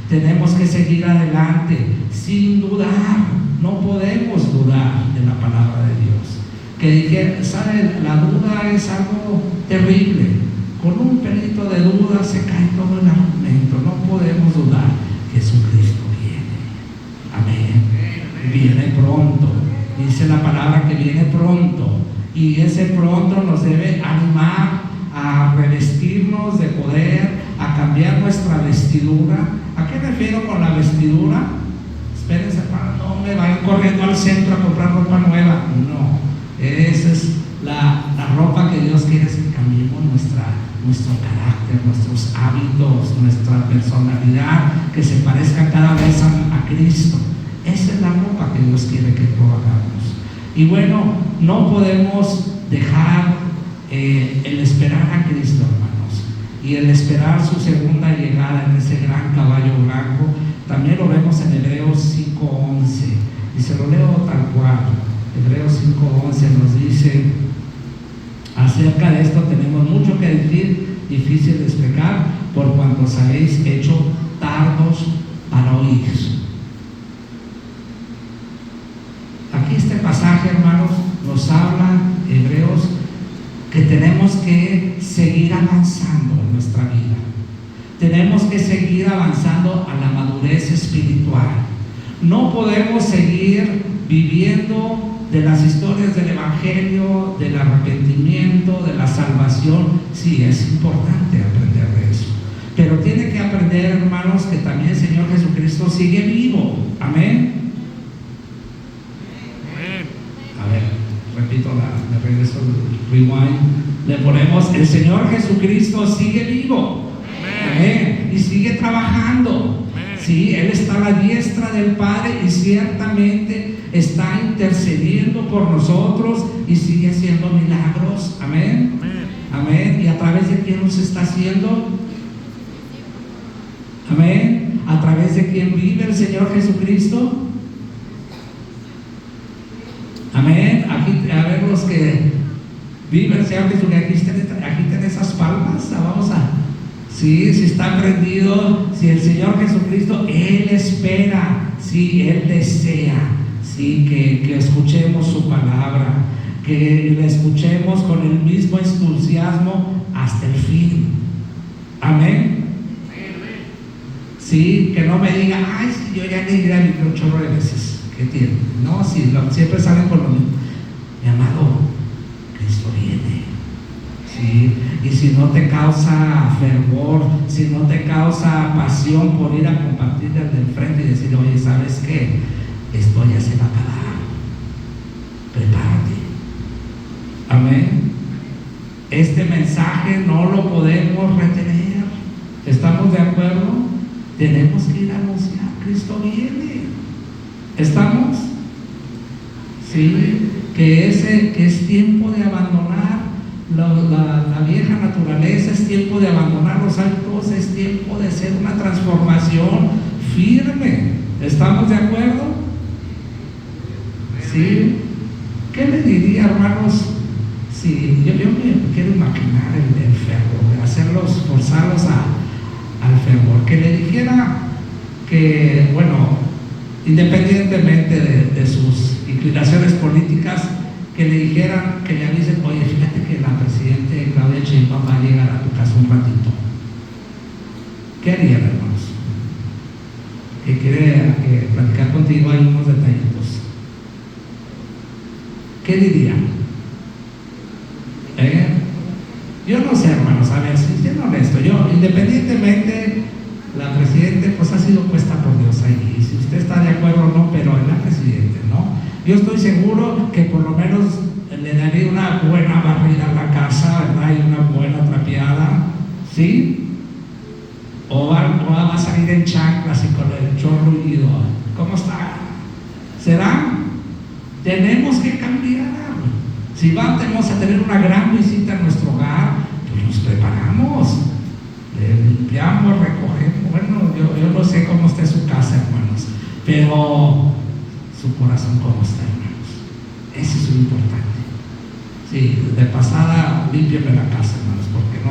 Tenemos que seguir adelante sin dudar. No podemos dudar de la palabra de Dios. Que dije, ¿sabe? La duda es algo terrible. con un pelito de duda se cae todo el argumento. No podemos dudar. Jesucristo viene. Amén. Viene pronto. Dice la palabra que viene pronto. Y ese pronto nos debe animar a revestirnos de poder, a cambiar nuestra vestidura. ¿A qué refiero con la vestidura? Espérense, hermano, no me vayan corriendo al centro a comprar ropa nueva. No, esa es la ropa que Dios quiere, es que cambiemos nuestro carácter, nuestros hábitos, nuestra personalidad, que se parezca cada vez a Cristo. Esa es la ropa que Dios quiere que hagamos. Y bueno, no podemos dejar el esperar a Cristo, hermanos, y el esperar su segunda llegada en ese gran caballo blanco. También lo vemos en Hebreos 5:11, y se lo leo tal cual. Hebreos 5:11 nos dice: acerca de esto tenemos mucho que decir, difícil de explicar, por cuantos habéis hecho tardos para oír. Aquí este pasaje, hermanos, nos habla, Hebreos, que tenemos que seguir avanzando en nuestra vida. Tenemos que seguir avanzando a la madurez espiritual. No podemos seguir viviendo de las historias del Evangelio, del arrepentimiento, de la salvación. Sí, es importante aprender de eso, pero tiene que aprender, hermanos, que también el Señor Jesucristo sigue vivo. Amén. A ver, repito, le regreso el rewind. Le ponemos: el Señor Jesucristo sigue vivo. Amén. Y sigue trabajando. Sí, Él está a la diestra del Padre y ciertamente está intercediendo por nosotros y sigue haciendo milagros. Amén. Amén. ¿Y a través de quién los está haciendo? Amén. ¿A través de quién vive el Señor Jesucristo? Amén. Aquí, a ver, los que viven el Señor Jesucristo, aquí tienen esas palmas. Vamos a... Sí, si está prendido, si el Señor Jesucristo, Él espera, si Él desea, sí, que escuchemos su palabra, que la escuchemos con el mismo entusiasmo hasta el fin. Amén. Sí, que no me diga: ay, si yo ya leí a mi un chorro de veces. ¿Qué tiene? No, sí, siempre salen con lo mismo. Mi amado, Cristo viene. Sí, y si no te causa fervor, si no te causa pasión por ir a compartir desde el frente y decir: oye, ¿sabes qué? Esto ya se va a acabar. Prepárate. Amén. Este mensaje no lo podemos retener. ¿Estamos de acuerdo? Tenemos que ir a anunciar: Cristo viene. ¿Estamos? Sí, que es tiempo de abandonar la vieja naturaleza, es tiempo de abandonar los hábitos, es tiempo de hacer una transformación firme. ¿Estamos de acuerdo? ¿Sí? ¿Qué le diría, hermanos? Sí, yo me quiero imaginar el fervor, hacerlos, forzarlos al fervor, que le dijera que, bueno, independientemente de sus inclinaciones políticas, que le dijeran, que le avisen: oye, fíjate que la presidente Claudia Sheinbaum va a llegar a tu casa un ratito. ¿Qué harían, hermanos? Que quiere platicar contigo, hay unos detallitos. ¿Qué dirían? Yo no sé, hermanos, a ver, si siendo honesto, yo, independientemente, la presidenta pues ha sido puesta por Dios ahí, si usted está de acuerdo o no, pero es la presidenta, ¿no? Yo estoy seguro que por lo menos le daría una buena barrida a la casa, ¿verdad? Y una buena trapeada, ¿sí? O va a salir en chanclas y con el chorro ido. ¿Cómo está? ¿Será? Tenemos que cambiar. Si vamos a tener una gran visita en nuestro hogar, pues nos preparamos, le limpiamos, recogemos. Bueno, yo no sé cómo está su casa, hermanos, pero su corazón cómo está, hermanos. Eso es lo importante. Sí, de pasada, límpiame la casa, hermanos, porque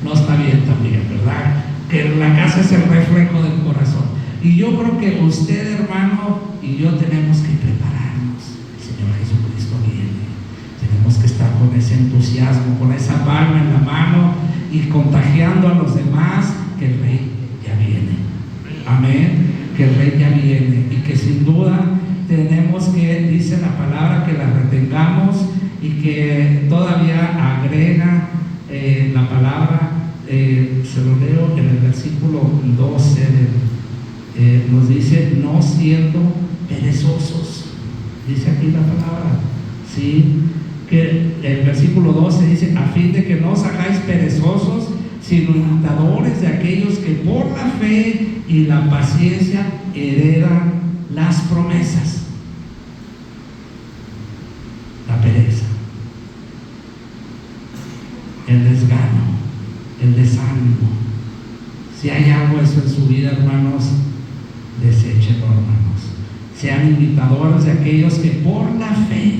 no está bien también, ¿verdad? Que la casa es el reflejo del corazón. Y yo creo que usted, hermano, y yo tenemos que prepararnos. El Señor Jesucristo viene. Tenemos que estar con ese entusiasmo, con esa palma en la mano y contagiando a los demás que el Rey ya viene. Amén. Que el Rey ya viene y que sin duda tenemos que, dice la palabra, que la retengamos y que todavía agrega la palabra, se lo leo en el versículo 12, nos dice, no siendo perezosos, dice aquí la palabra, ¿sí? Que el versículo 12 dice, a fin de que no os hagáis perezosos, sino imitadores de aquellos que por la fe y la paciencia heredan las promesas. La pereza, el desgano, el desánimo. Si hay algo eso en su vida, hermanos, deséchenlo, hermanos. Sean imitadores de aquellos que por la fe.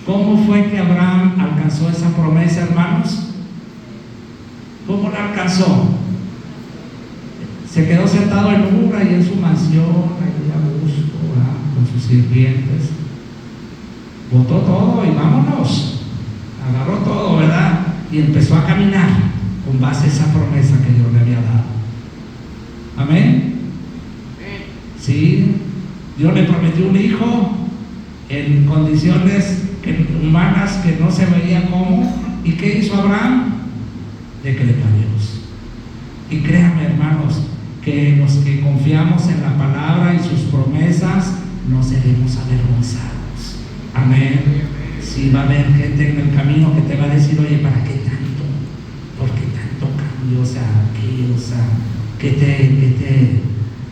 ¿Cómo fue que Abraham alcanzó esa promesa, hermanos? ¿Cómo la alcanzó? Se quedó sentado en Ur y en su mansión, ahí a gusto, ¿verdad? Con sus sirvientes. Botó todo y vámonos. Agarró todo, ¿verdad? Y empezó a caminar con base a esa promesa que Dios le había dado. Amén. Sí, Dios le prometió un hijo en condiciones humanas que no se veía cómo. ¿Y qué hizo Abraham? Le creyó a Dios. Y créanme, hermanos, que los que confiamos en la palabra y sus promesas no seremos avergonzados. Amén. Sí, va a haber gente en el camino que te va a decir, oye, ¿para qué tanto? ¿Por qué tanto cambio? O sea, ¿qué? O sea, ¿qué te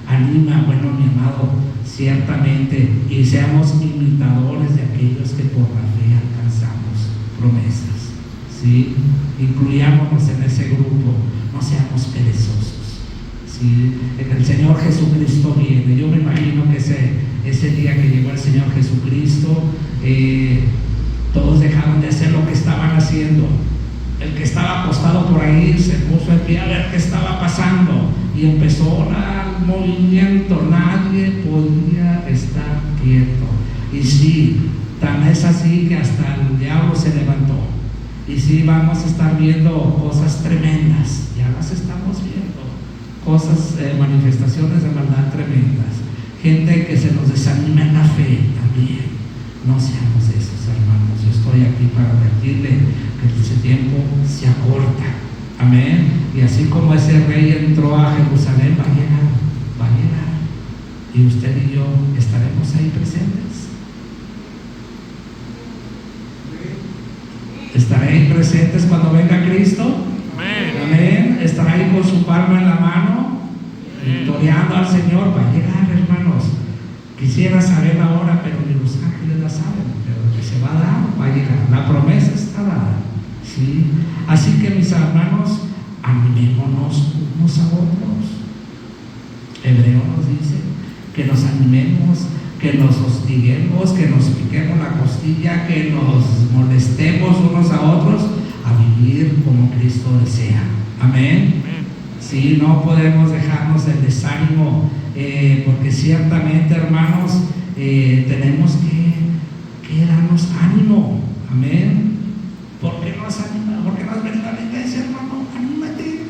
anima? Bueno, mi amado, ciertamente, y seamos imitadores de aquellos que por la fe alcanzamos promesas, ¿sí? Incluyámonos en ese grupo, no seamos perezosos, ¿sí? El Señor Jesucristo viene. Yo me imagino que ese día que llegó el Señor Jesucristo, todos dejaron de hacer lo que estaban haciendo. El que estaba acostado por ahí se puso en pie a ver qué estaba pasando y empezó el movimiento. Nadie podía estar quieto. Y sí, tan es así que hasta el diablo se levantó. Y sí, vamos a estar viendo cosas tremendas, ya las estamos viendo, cosas, manifestaciones de maldad tremendas, gente que se nos desanima en la fe también. No seamos esos, hermanos. Yo estoy aquí para advertirle que ese tiempo se acorta. Amén. Y así como ese rey entró a Jerusalén, va a llegar. Y usted y yo estaremos ahí presentes. ¿Estaré presentes cuando venga Cristo? Amén. ¿Estará ahí con su palma en la mano, victoriando al Señor? Va a llegar, hermanos. Quisiera saber la hora, pero ni los ángeles la saben. Pero que se va a dar, va a llegar. La promesa está dada, ¿sí? Así que, mis hermanos, animémonos unos a otros. Hebreo nos dice que nos animemos, que nos hostiguemos, que nos piquemos la costilla, que nos molestemos unos a otros a vivir como Cristo desea. Amén. Sí, no podemos dejarnos el desánimo, porque ciertamente, hermanos, tenemos que darnos ánimo. Amén. ¿Por qué no has animado? ¿Por qué no has venido a la iglesia, hermano? Anímate.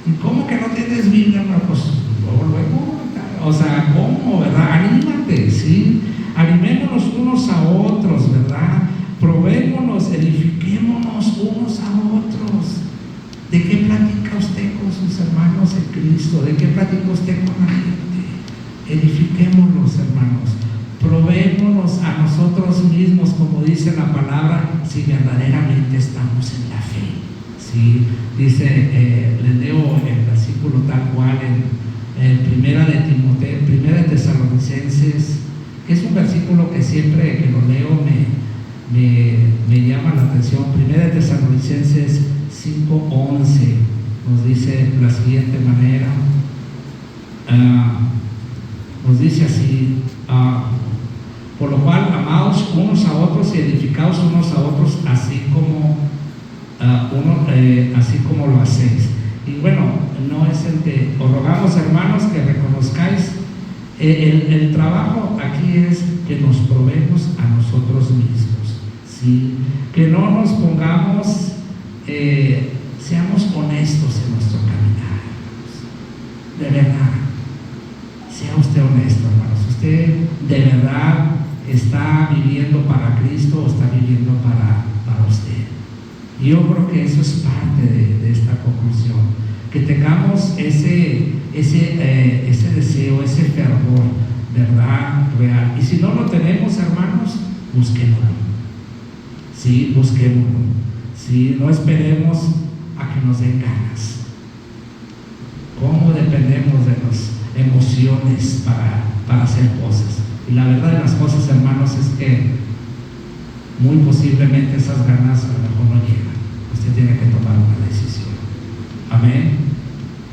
¿Y cómo que no tienes Biblia, hermano? Pues luego. O sea, ¿cómo, verdad? Anímate, ¿sí? Animémonos unos a otros, ¿verdad? Probémonos, edifiquémonos unos a otros. ¿De qué platica usted con sus hermanos en Cristo? ¿De qué platica usted con la gente? Edifiquémonos, hermanos. Probémonos a nosotros mismos, como dice la palabra, si verdaderamente estamos en la fe, ¿sí? Dice, les leo el versículo tal cual en Primera de Timoteo, Primera de Tesalonicenses, que es un versículo que siempre que lo leo me llama la atención. Primera de Tesalonicenses 5:11 nos dice de la siguiente manera, nos dice así, por lo cual amaos unos a otros y edificaos unos a otros, así como lo hacéis. Y bueno, no es el que os rogamos, hermanos, que reconozcáis, el trabajo aquí es que nos probemos a nosotros mismos, ¿sí? Que no nos pongamos seamos honestos en nuestro caminar, hermanos. De verdad, sea usted honesto, hermanos. ¿Usted de verdad está viviendo para Cristo o está viviendo para usted? Y yo creo que eso es parte de esta conclusión, que tengamos ese deseo, ese fervor, ¿verdad? Real. Y si no lo tenemos, hermanos, busquémoslo. Sí, busquémoslo. Sí, no esperemos a que nos den ganas. ¿Cómo dependemos de las emociones para hacer cosas? Y la verdad de las cosas, hermanos, es que muy posiblemente esas ganas a lo mejor no llegan. Usted tiene que tomar una decisión. Amén.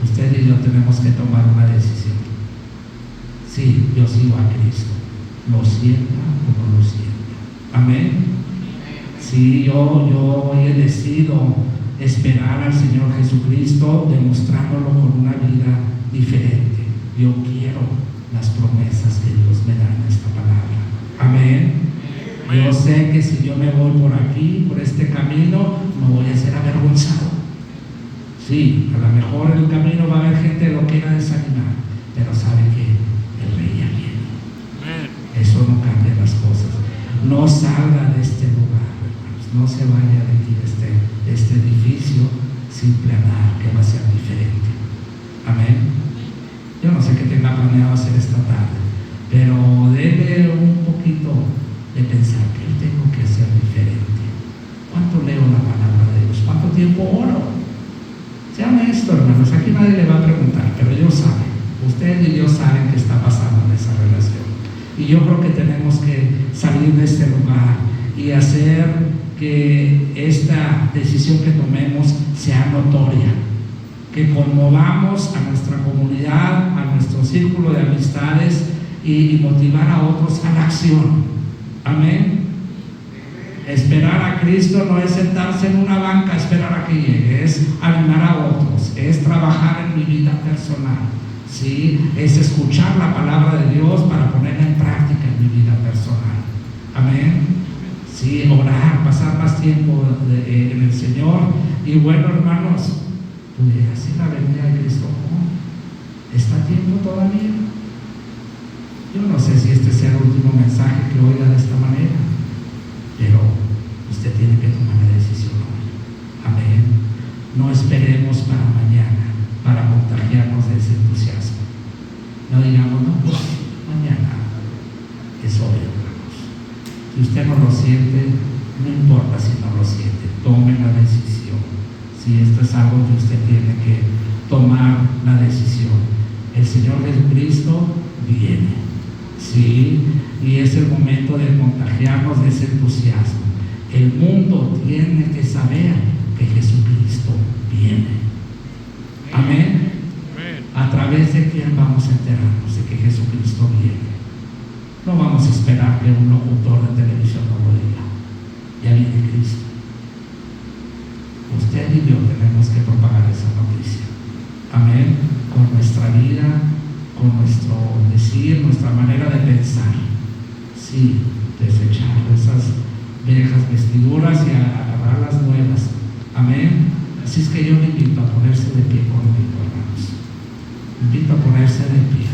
Usted y yo tenemos que tomar una decisión. Sí, yo sigo a Cristo. ¿Lo sienta o no lo sienta? Amén. Sí, yo hoy he decidido esperar al Señor Jesucristo, demostrándolo con una vida diferente. Yo quiero las promesas que Dios me da en esta palabra. Amén. Yo sé que si yo me voy por aquí, por este camino, me voy a ser avergonzado. Sí, a lo mejor en el camino va a haber gente que lo quiera desanimar, pero sabe que el Rey ya viene. Eso no cambia las cosas. No salga de este lugar, hermanos. No se vaya de aquí, de este edificio, sin planear que va a ser diferente. Amén. Yo no sé qué tenga planeado hacer esta tarde, pero debe un poquito de pensar que yo tengo que hacer diferente. ¿Cuánto leo la palabra de Dios? ¿Cuánto tiempo oro? Sea honesto, hermanos. Aquí nadie le va a preguntar, pero Dios sabe. Usted y Dios saben qué está pasando en esa relación. Y yo creo que tenemos que salir de este lugar y hacer que esta decisión que tomemos sea notoria, que conmovamos a nuestra comunidad, a nuestro círculo de amistades y motivar a otros a la acción. Amén. Esperar a Cristo no es sentarse en una banca, esperar a que llegue, es animar a otros, es trabajar en mi vida personal, ¿sí? Es escuchar la palabra de Dios para ponerla en práctica en mi vida personal. Amén. Sí, orar, pasar más tiempo en el Señor. Y bueno, hermanos, pudiera ser la venida de Cristo. ¿Está a tiempo todavía? Yo no sé si este sea el último mensaje que oiga de esta manera, pero usted tiene que tomar la decisión hoy. Amén. No esperemos para mañana para contagiarnos de ese entusiasmo. No digamos, no, pues mañana. Es obvio, hermanos. Si usted no lo siente, no importa si no lo siente, tome la decisión. Si esto es algo que usted tiene que tomar la decisión. El Señor Jesucristo viene. Sí, y es el momento de contagiarnos de ese entusiasmo. El mundo tiene que saber que Jesucristo viene. Amén. ¿A través de quién vamos a enterarnos de que Jesucristo viene? No vamos a esperar que un locutor de televisión nos lo diga. Ya viene Cristo. Usted y yo tenemos que propagar esa noticia. Amén. Con nuestra vida, con nuestro decir, nuestra manera de pensar. Sí, desechar esas viejas vestiduras y agarrar las nuevas. Amén. Así es que yo le invito a ponerse de pie conmigo, hermanos. Invito a ponerse de pie.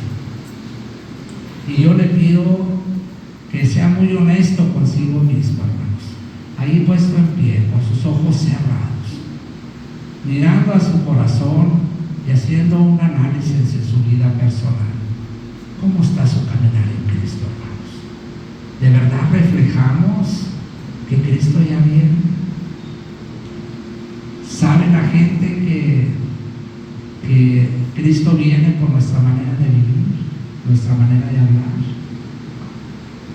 Y yo le pido que sea muy honesto consigo mismo, hermanos. Ahí puesto en pie, con sus ojos cerrados, mirando a su corazón y haciendo un análisis de su vida personal. ¿Cómo está su caminar en Cristo, hermanos? ¿De verdad reflejamos que Cristo ya viene? ¿Sabe la gente que Cristo viene por nuestra manera de vivir, nuestra manera de hablar?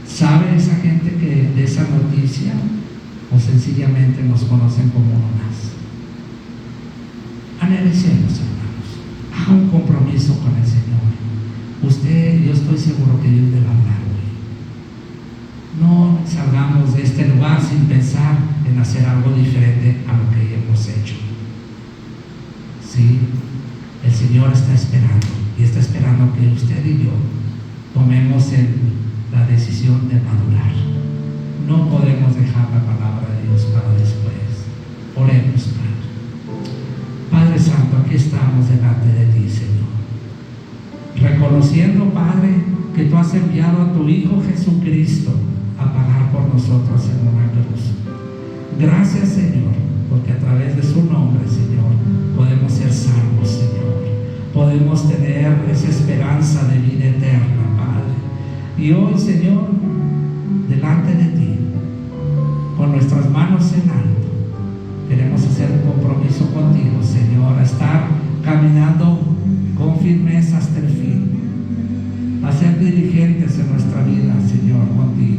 ¿Sabe esa gente que de esa noticia o sencillamente nos conocen como uno más? Analicemos, hermanos. Haga un compromiso con el Señor. Usted, yo estoy seguro que Dios le va a hablar hoy. No salgamos de este lugar sin pensar en hacer algo diferente a lo que hemos hecho. Sí, el Señor está esperando y está esperando que usted y yo tomemos la decisión de madurar. No podemos dejar la palabra de Dios para después. Oremos, Padre. estamos delante de ti, Señor. Reconociendo, Padre, que tú has enviado a tu Hijo Jesucristo a pagar por nosotros en una cruz. Gracias, Señor, porque a través de su nombre, Señor, podemos ser salvos, Señor. Podemos tener esa esperanza de vida eterna, Padre. Y hoy, Señor, delante de ti, con nuestras manos en alto, queremos hacer un compromiso contigo, Señor, a estar caminando con firmeza hasta el fin, a ser diligentes en nuestra vida, Señor, contigo.